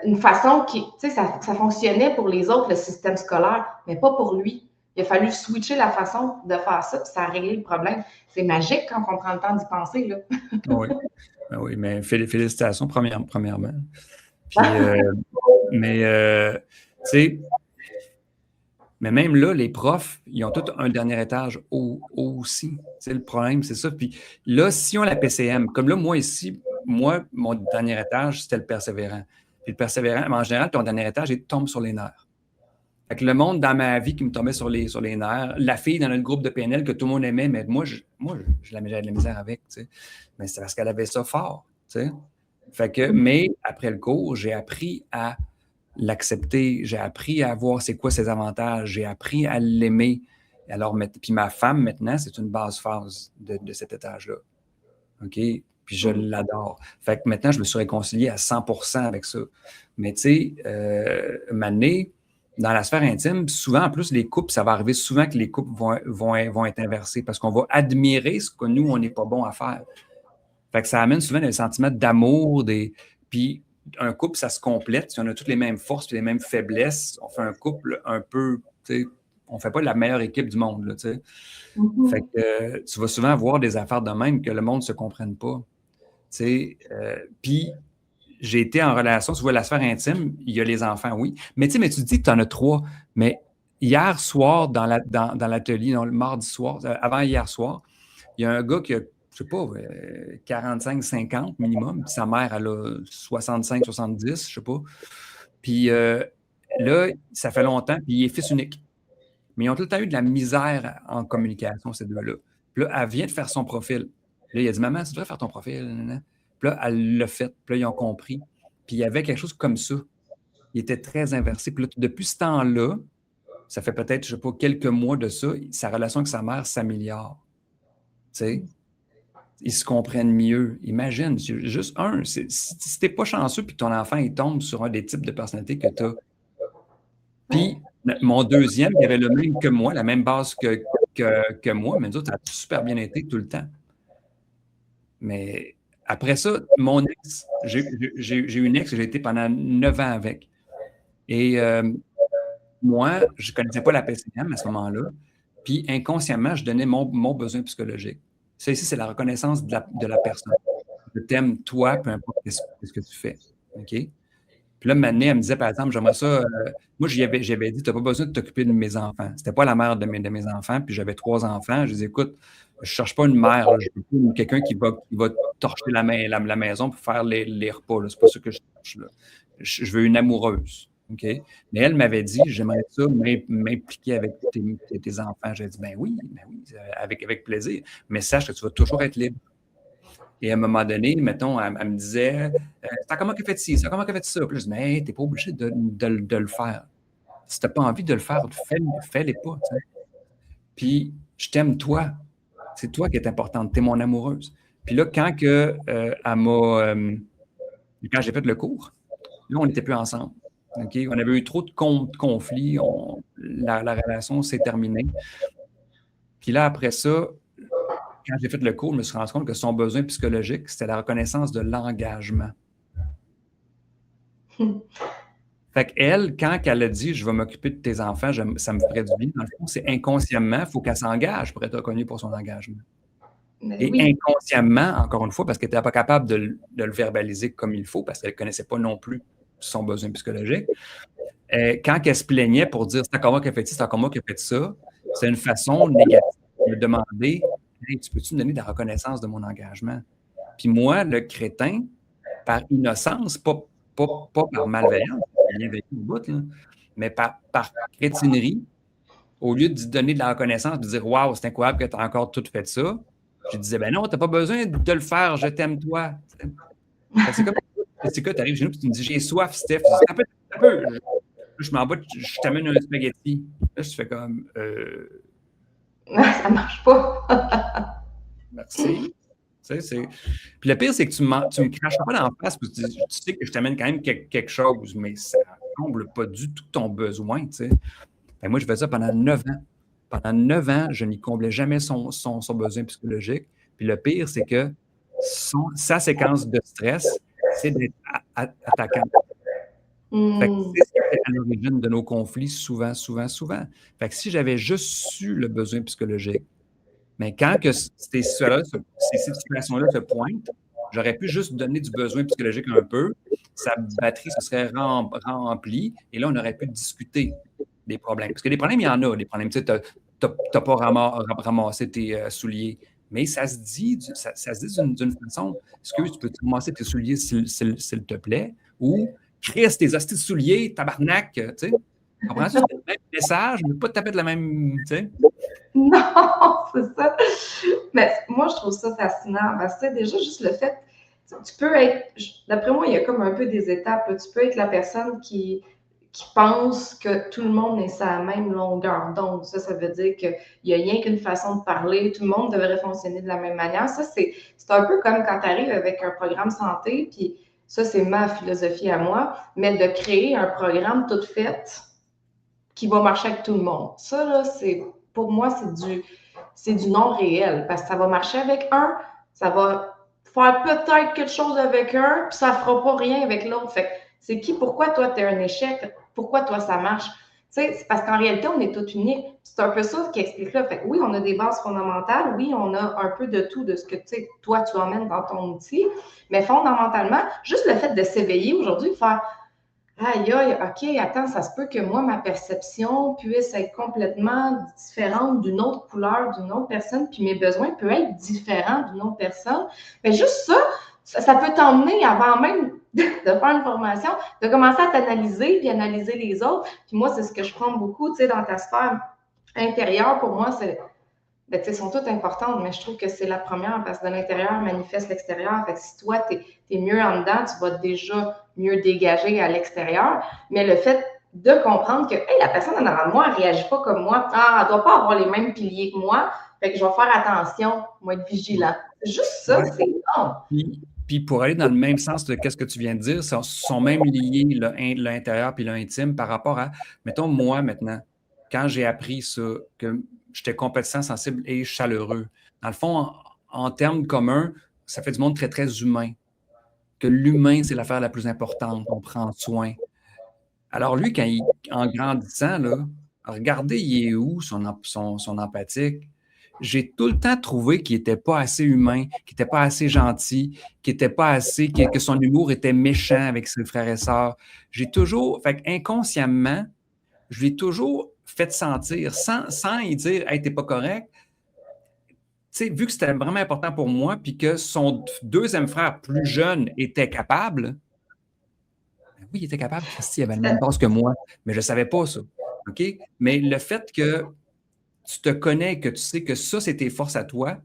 Speaker 1: une façon qui, tu sais, ça fonctionnait pour les autres, le système scolaire, mais pas pour lui. Il a fallu switcher la façon de faire ça, puis ça a réglé le problème. C'est magique quand on prend le temps d'y penser, là.
Speaker 2: Oui, oui, mais félicitations, premièrement. Puis, mais, tu sais, mais même là, les profs, ils ont tout un dernier étage aussi. C'est le problème, c'est ça. Puis là, si on a la PCM, comme là, moi ici, mon dernier étage, c'était le persévérant. Puis le persévérant, en général, ton dernier étage, il tombe sur les nerfs. Fait que le monde dans ma vie qui me tombait sur les nerfs, la fille dans notre groupe de PNL que tout le monde aimait, mais moi, j'avais de la misère avec, tu sais. Mais c'est parce qu'elle avait ça fort, tu sais. Fait que, mais après le cours, j'ai appris à l'accepter, j'ai appris à voir c'est quoi ses avantages, j'ai appris à l'aimer. Alors, puis ma femme, maintenant, c'est une base phase de cet étage-là. OK? Puis je l'adore. Fait que maintenant, je me suis réconcilié à 100% avec ça. Mais tu sais, Mané, dans la sphère intime, souvent, en plus, les couples, ça va arriver souvent que les couples vont être inversés parce qu'on va admirer ce que nous, on n'est pas bon à faire. Fait que ça amène souvent des sentiments d'amour, puis un couple, ça se complète. Si on a toutes les mêmes forces et les mêmes faiblesses, on fait un couple un peu, tu sais, on ne fait pas la meilleure équipe du monde, là, tu sais. Fait que tu vas souvent avoir des affaires de même que le monde ne se comprenne pas. Tu sais, puis j'ai été en relation, tu vois, la sphère intime, il y a les enfants, oui. Mais tu sais, mais tu dis que tu en as 3. Mais hier soir, dans l'atelier, le mardi soir, avant hier soir, il y a un gars qui a, je sais pas, 45, 50 minimum. Puis sa mère, elle a 65, 70, je sais pas. Puis là, ça fait longtemps, puis il est fils unique. Mais ils ont tout le temps eu de la misère en communication, ces deux-là. Puis là, elle vient de faire son profil. Là, il a dit, maman, tu devrais faire ton profil. Nanana. Puis là, elle l'a fait. Puis là, ils ont compris. Puis il y avait quelque chose comme ça. il était très inversé. Puis là, depuis ce temps-là, ça fait peut-être, je ne sais pas, quelques mois de ça, sa relation avec sa mère s'améliore. Tu sais? Ils se comprennent mieux. Imagine, juste si t'es pas chanceux puis que ton enfant il tombe sur un des types de personnalités que tu as. Puis, mon deuxième, il avait le même que moi, la même base que moi, mais nous autres, ça a super bien été tout le temps. Mais après ça, mon ex, j'ai eu une ex que j'ai été pendant 9 ans avec. Et moi, je ne connaissais pas la PCM à ce moment-là. Puis, inconsciemment, je donnais mon besoin psychologique. Ça ici, c'est la reconnaissance de la personne. Je t'aime, toi, peu importe ce que tu fais. OK? Puis là, maintenant, elle me disait, par exemple, j'aimerais ça. Moi, j'avais dit, tu n'as pas besoin de t'occuper de mes enfants. C'était pas la mère de mes enfants, puis j'avais 3 enfants. Je disais, écoute, je ne cherche pas une mère, là. Je veux pas quelqu'un qui va torcher la maison pour faire les repas. C'est pas ça que je cherche. Là. Je veux une amoureuse. OK? Mais elle m'avait dit, j'aimerais ça m'impliquer avec tes enfants. J'ai dit, ben oui, avec plaisir. Mais sache que tu vas toujours être libre. Et à un moment donné, mettons, elle me disait, c'est comment qu'elle fait ci, c'est comment qu'elle fait ça. Puis je dis, mais t'es pas obligé de le faire. Si t'as pas envie de le faire, fais-les pas. T'sais. Puis je t'aime toi. C'est toi qui es importante. T'es mon amoureuse. Puis là, quand j'ai fait le cours, là, on n'était plus ensemble. Okay? On avait eu trop de conflits. La relation s'est terminée. Puis là, après ça, quand j'ai fait le cours, je me suis rendu compte que son besoin psychologique, c'était la reconnaissance de l'engagement. Fait qu'elle, quand elle a dit « je vais m'occuper de tes enfants, ça me ferait du bien », dans le fond, c'est inconsciemment, il faut qu'elle s'engage pour être reconnue pour son engagement. Et inconsciemment, encore une fois, parce qu'elle n'était pas capable de le verbaliser comme il faut, parce qu'elle ne connaissait pas non plus son besoin psychologique, quand elle se plaignait pour dire « c'est encore moi qui ai fait ci, c'est encore moi qui ai fait ça », c'est une façon négative de me demander « hey, tu peux-tu me donner de la reconnaissance de mon engagement? » Puis moi, le crétin, par innocence, pas par malveillance, rien vécu au bout, là, mais par crétinerie, au lieu de donner de la reconnaissance, de dire « Waouh, c'est incroyable que tu as encore tout fait ça », je disais « Ben non, tu n'as pas besoin de le faire, je t'aime toi. » C'est comme c'est quoi, tu arrives chez nous et tu me dis « J'ai soif, Steph. » Un peu. Je m'en bats, je t'amène un spaghetti. Là, je fais comme
Speaker 1: ça marche pas.
Speaker 2: Merci. Puis le pire, c'est que tu me craches pas dans la face parce que tu sais que je t'amène quand même quelque chose, mais ça ne comble pas du tout ton besoin. Tu sais. Ben, moi, je faisais ça pendant 9 ans. Pendant 9 ans, je n'y comblais jamais son besoin psychologique. Puis le pire, c'est que sa séquence de stress, c'est d'être attaquant. Fait que c'est ce qui était à l'origine de nos conflits souvent. Fait que si j'avais juste su le besoin psychologique, mais quand que ces situations-là se pointent, j'aurais pu juste donner du besoin psychologique un peu, sa batterie se serait remplie, et là, on aurait pu discuter des problèmes. Parce que des problèmes, il y en a, des problèmes. Tu sais, t'as pas ramassé tes souliers, mais ça se dit d'une façon, excuse, tu peux ramasser tes souliers s'il te plaît, ou Chris, tes hosties de souliers, tabarnak, tu sais. Comprends-tu? C'est le même message, mais pas taper de la même, tu sais.
Speaker 1: Non, c'est ça. Mais moi, je trouve ça fascinant. Parce que déjà, juste le fait, tu peux être, d'après moi, il y a comme un peu des étapes. Là. Tu peux être la personne qui pense que tout le monde est sur la même longueur d'onde. Ça veut dire qu'il n'y a rien qu'une façon de parler. Tout le monde devrait fonctionner de la même manière. Ça, c'est un peu comme quand tu arrives avec un programme santé, puis ça, c'est ma philosophie à moi, mais de créer un programme tout fait qui va marcher avec tout le monde. Ça, là, pour moi, c'est du non réel, parce que ça va marcher avec un, ça va faire peut-être quelque chose avec un, puis ça ne fera pas rien avec l'autre. Fait c'est pourquoi toi, tu es un échec? Pourquoi toi, ça marche? Tu sais, c'est parce qu'en réalité, on est tous uniques. C'est un peu ça qui explique là. Fait oui, on a des bases fondamentales. Oui, on a un peu de tout de ce que, tu sais, toi, tu emmènes dans ton outil. Mais fondamentalement, juste le fait de s'éveiller aujourd'hui, de faire aïe, OK, attends, ça se peut que moi, ma perception puisse être complètement différente d'une autre couleur, d'une autre personne, puis mes besoins peuvent être différents d'une autre personne. Mais juste ça peut t'emmener avant même de faire une formation, de commencer à t'analyser, puis analyser les autres. Puis moi, c'est ce que je prends beaucoup, tu sais, dans ta sphère intérieure. Pour moi, c'est ben, sont toutes importantes, mais je trouve que c'est la première parce que de l'intérieur manifeste l'extérieur. Fait que si toi, tu es mieux en dedans, tu vas déjà mieux dégager à l'extérieur. Mais le fait de comprendre que hey, la personne en avant de moi, elle ne réagit pas comme moi. Ah, elle ne doit pas avoir les mêmes piliers que moi. Fait que je vais faire attention, moi, être vigilant. Juste ça,
Speaker 2: Ouais.
Speaker 1: c'est énorme.
Speaker 2: Puis pour aller dans le même sens de ce que tu viens de dire, sont même liés l'intérieur puis l'intime par rapport à, mettons, moi maintenant, quand j'ai appris ça, que j'étais compétent, sensible et chaleureux. Dans le fond, en termes communs, ça fait du monde très, très humain. Que l'humain, c'est l'affaire la plus importante. On prend soin. Alors lui, en grandissant, là, regardez, il est où son empathique? J'ai tout le temps trouvé qu'il n'était pas assez humain, qu'il n'était pas assez gentil, qu'il n'était pas assez, que son humour était méchant avec ses frères et sœurs. J'ai toujours, fait inconsciemment, je l'ai toujours fait sentir, sans y dire « Hey, t'es pas correct », vu que c'était vraiment important pour moi, puis que son deuxième frère plus jeune était capable, oui, il était capable, Christy, il avait le même passe que moi, mais je ne savais pas ça. OK? Mais le fait que tu te connais, que tu sais que ça, c'est tes forces à toi,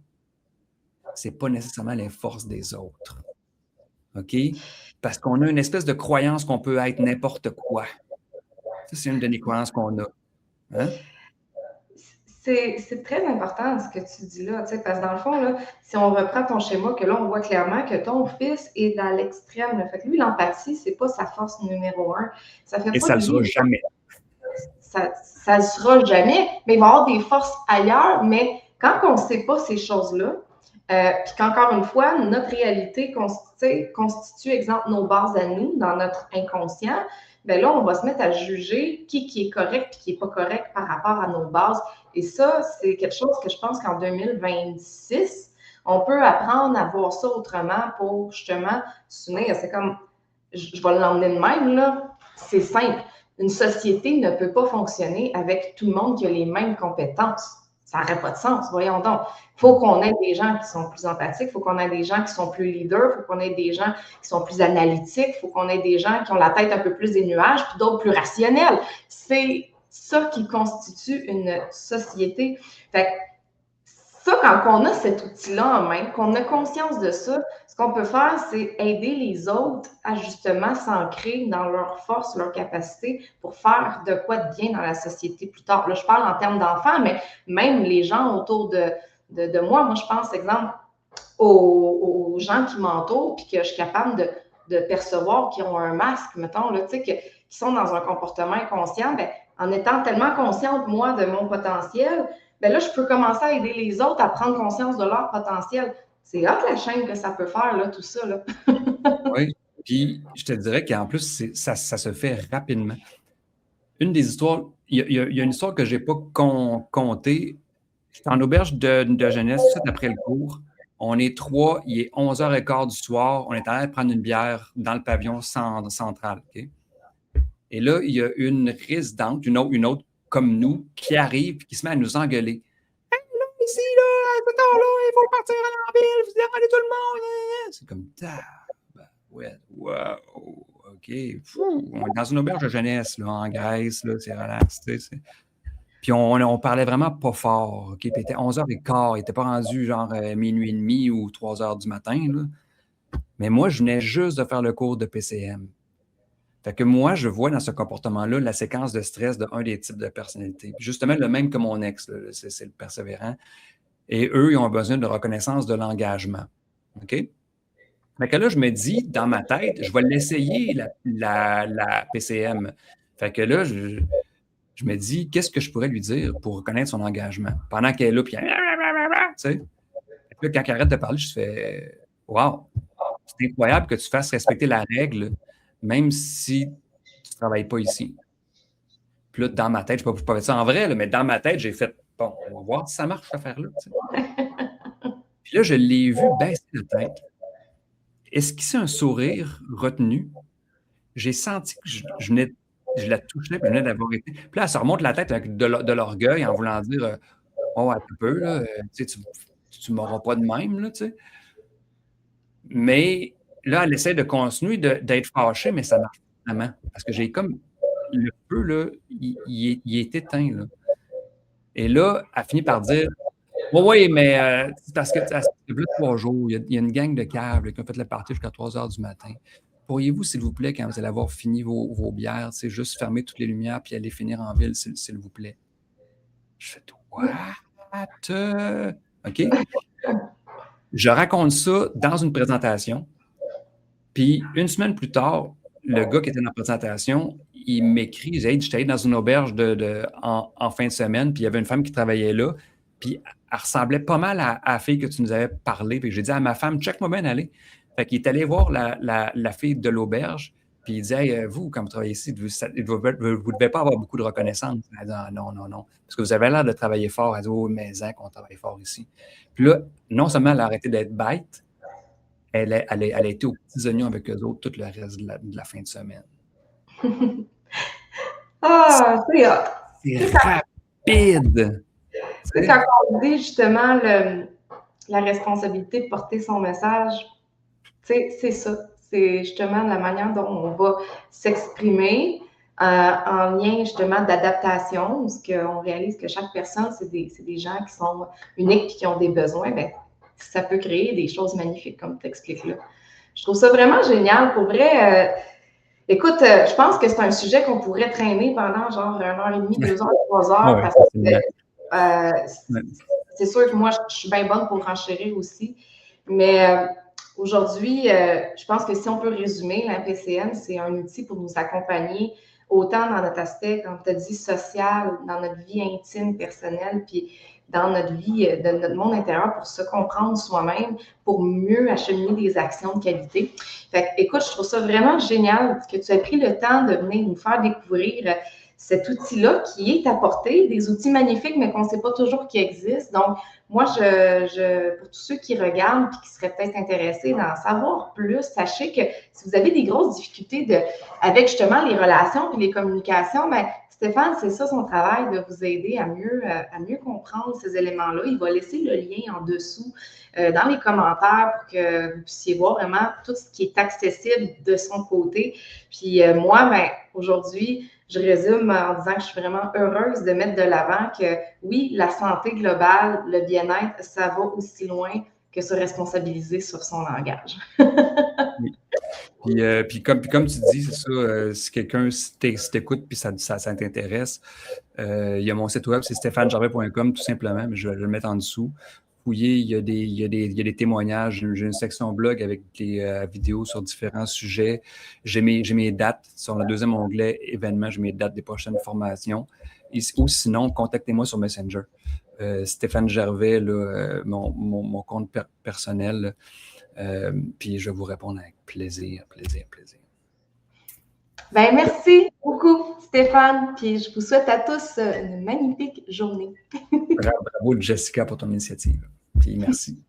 Speaker 2: ce n'est pas nécessairement les forces des autres. OK? Parce qu'on a une espèce de croyance qu'on peut être n'importe quoi. Ça, c'est une de les croyances qu'on a. Hein?
Speaker 1: C'est très important ce que tu dis là, parce que dans le fond, là, si on reprend ton schéma, que là, on voit clairement que ton fils est dans l'extrême. Fait que lui, l'empathie, c'est pas sa force numéro un. Ça fait
Speaker 2: Et
Speaker 1: pas
Speaker 2: ça
Speaker 1: de
Speaker 2: ne le sera
Speaker 1: lui.
Speaker 2: jamais.
Speaker 1: Ça ne sera jamais, mais il va y avoir des forces ailleurs. Mais quand on ne sait pas ces choses-là, puis qu'encore une fois, notre réalité constitue, exemple, nos bases à nous, dans notre inconscient, bien là, on va se mettre à juger qui est correct et qui n'est pas correct par rapport à nos bases. Et ça, c'est quelque chose que je pense qu'en 2026, on peut apprendre à voir ça autrement pour justement s'unir. C'est comme, je vais l'emmener de même, là, c'est simple. Une société ne peut pas fonctionner avec tout le monde qui a les mêmes compétences. Ça n'aurait pas de sens, voyons donc. Il faut qu'on ait des gens qui sont plus empathiques, il faut qu'on ait des gens qui sont plus leaders, il faut qu'on ait des gens qui sont plus analytiques, il faut qu'on ait des gens qui ont la tête un peu plus des nuages, puis d'autres plus rationnels. C'est ça qui constitue une société. Fait que ça, quand on a cet outil-là en main, qu'on a conscience de ça, ce qu'on peut faire, c'est aider les autres à justement s'ancrer dans leurs forces, leurs capacités pour faire de quoi de bien dans la société plus tard. Là, je parle en termes d'enfants, mais même les gens autour de moi. Moi, je pense, exemple, aux gens qui m'entourent puis que je suis capable de percevoir qui ont un masque, mettons, là, qui sont dans un comportement inconscient, bien, en étant tellement consciente, moi, de mon potentiel, bien là, je peux commencer à aider les autres à prendre conscience de leur potentiel. C'est hot la chaîne que ça peut faire, là, tout ça. Là.
Speaker 2: Oui. Puis, je te dirais qu'en plus, ça se fait rapidement. Une des histoires, il y a une histoire que je n'ai pas contée. J'étais en auberge de jeunesse, tout après le cours. On est trois, il est 11h15 du soir. On est allé prendre une bière dans le pavillon central. Okay? Et là, il y a une résidente, une autre comme nous, qui arrive et qui se met à nous engueuler. Hey, là, ici, là, à cette heure-là, il faut partir à la ville, vous déranez tout le monde. C'est comme, ouais, wow, OK. Fou. On est dans une auberge de jeunesse, là, en Grèce, là, c'est relax. Puis on parlait vraiment pas fort. OK? Puis il était 11h15, il n'était pas rendu genre minuit et demi ou 3h du matin. Là. Mais moi, je venais juste de faire le cours de PCM. Fait que moi, je vois dans ce comportement-là la séquence de stress d'un des types de personnalité. Puis justement, le même que mon ex, c'est le persévérant. Et eux, ils ont besoin de reconnaissance de l'engagement. OK? Fait que là, je me dis, dans ma tête, je vais l'essayer, la PCM. Fait que là, je me dis, qu'est-ce que je pourrais lui dire pour reconnaître son engagement? Pendant qu'elle est là, puis tu sais. Là, quand elle arrête de parler, je fais wow, c'est incroyable que tu fasses respecter la règle, même si tu ne travailles pas ici. Puis là, dans ma tête, je ne peux pas faire ça en vrai, là, mais dans ma tête, j'ai fait bon, on va voir si ça marche, cette affaire-là. Puis là, je l'ai vu baisser la tête, esquisser un sourire retenu. J'ai senti que je la touchais, puis je venais d'avoir été. Puis là, elle se remonte la tête avec de l'orgueil en voulant dire oh, un peu, là, tu ne m'auras pas de même, là, tu sais. Mais là, elle essaie de continuer d'être fâchée, mais ça marche pas vraiment. Parce que j'ai comme le feu, là, il est éteint. Là. Et là, elle finit par dire Oui, mais c'est parce que ça fait plus de 3 jours. Il y a une gang de caves qui ont fait le party jusqu'à 3 heures du matin. Pourriez-vous, s'il vous plaît, quand vous allez avoir fini vos bières, c'est juste fermer toutes les lumières puis aller finir en ville, s'il vous plaît? Je fais what? OK? Je raconte ça dans une présentation. Puis une semaine plus tard, le gars qui était dans la présentation, il m'écrit, il dit, hey, j'étais allé dans une auberge en fin de semaine, puis il y avait une femme qui travaillait là, puis elle ressemblait pas mal à la fille que tu nous avais parlé. Puis j'ai dit à ma femme, check-moi bien aller. Fait qu'il est allé voir la fille de l'auberge, puis il disait, hey, vous, quand vous travaillez ici, vous ne devez pas avoir beaucoup de reconnaissance. Elle dit, ah, non, non, non. Parce que vous avez l'air de travailler fort. Elle dit, oh, mais qu'on travaille fort ici. Puis là, non seulement elle a arrêté d'être bête, elle a été aux petits oignons avec eux autres tout le reste de la fin de semaine.
Speaker 1: Ah,
Speaker 2: c'est rapide!
Speaker 1: C'est quand on dit justement la responsabilité de porter son message, c'est ça. C'est justement la manière dont on va s'exprimer en lien justement d'adaptation, où on réalise que chaque personne, c'est des gens qui sont uniques et qui ont des besoins. Bien, ça peut créer des choses magnifiques, comme tu expliques là. Je trouve ça vraiment génial. Pour vrai, écoute, je pense que c'est un sujet qu'on pourrait traîner pendant genre 1h30, 2 heures, 3 heures, parce que c'est sûr que moi, je suis bien bonne pour renchérir aussi. Mais aujourd'hui, je pense que si on peut résumer, la PCN, c'est un outil pour nous accompagner autant dans notre aspect, comme tu as dit, social, dans notre vie intime, personnelle, puis dans notre vie, de notre monde intérieur pour se comprendre soi-même, pour mieux acheminer des actions de qualité. Fait que, écoute, je trouve ça vraiment génial que tu aies pris le temps de venir nous faire découvrir cet outil-là qui est à portée, des outils magnifiques, mais qu'on ne sait pas toujours qu'ils existent. Donc, moi, pour tous ceux qui regardent et qui seraient peut-être intéressés d'en savoir plus, sachez que si vous avez des grosses difficultés avec justement les relations et les communications, bien, Stéphane, c'est ça son travail, de vous aider à mieux comprendre ces éléments-là. Il va laisser le lien en dessous dans les commentaires pour que vous puissiez voir vraiment tout ce qui est accessible de son côté. Puis moi, ben, aujourd'hui, je résume en disant que je suis vraiment heureuse de mettre de l'avant que oui, la santé globale, le bien-être, ça va aussi loin que se responsabiliser sur son langage.
Speaker 2: Oui. Puis comme tu dis, c'est ça, si quelqu'un t'écoute puis ça t'intéresse, il y a mon site web, c'est stéphanegervais.com tout simplement, mais je vais le mettre en dessous. Fouillez, il y a des témoignages, j'ai une section blog avec des vidéos sur différents sujets. J'ai mes dates sur le deuxième onglet événements, j'ai mes dates des prochaines formations. Ou sinon, contactez-moi sur Messenger. Stéphane Gervais, là, mon compte personnel. Puis je vais vous répondre avec plaisir.
Speaker 1: Ben, merci beaucoup, Stéphane. Puis je vous souhaite à tous une magnifique journée.
Speaker 2: Bravo, Jessica, pour ton initiative. Puis merci.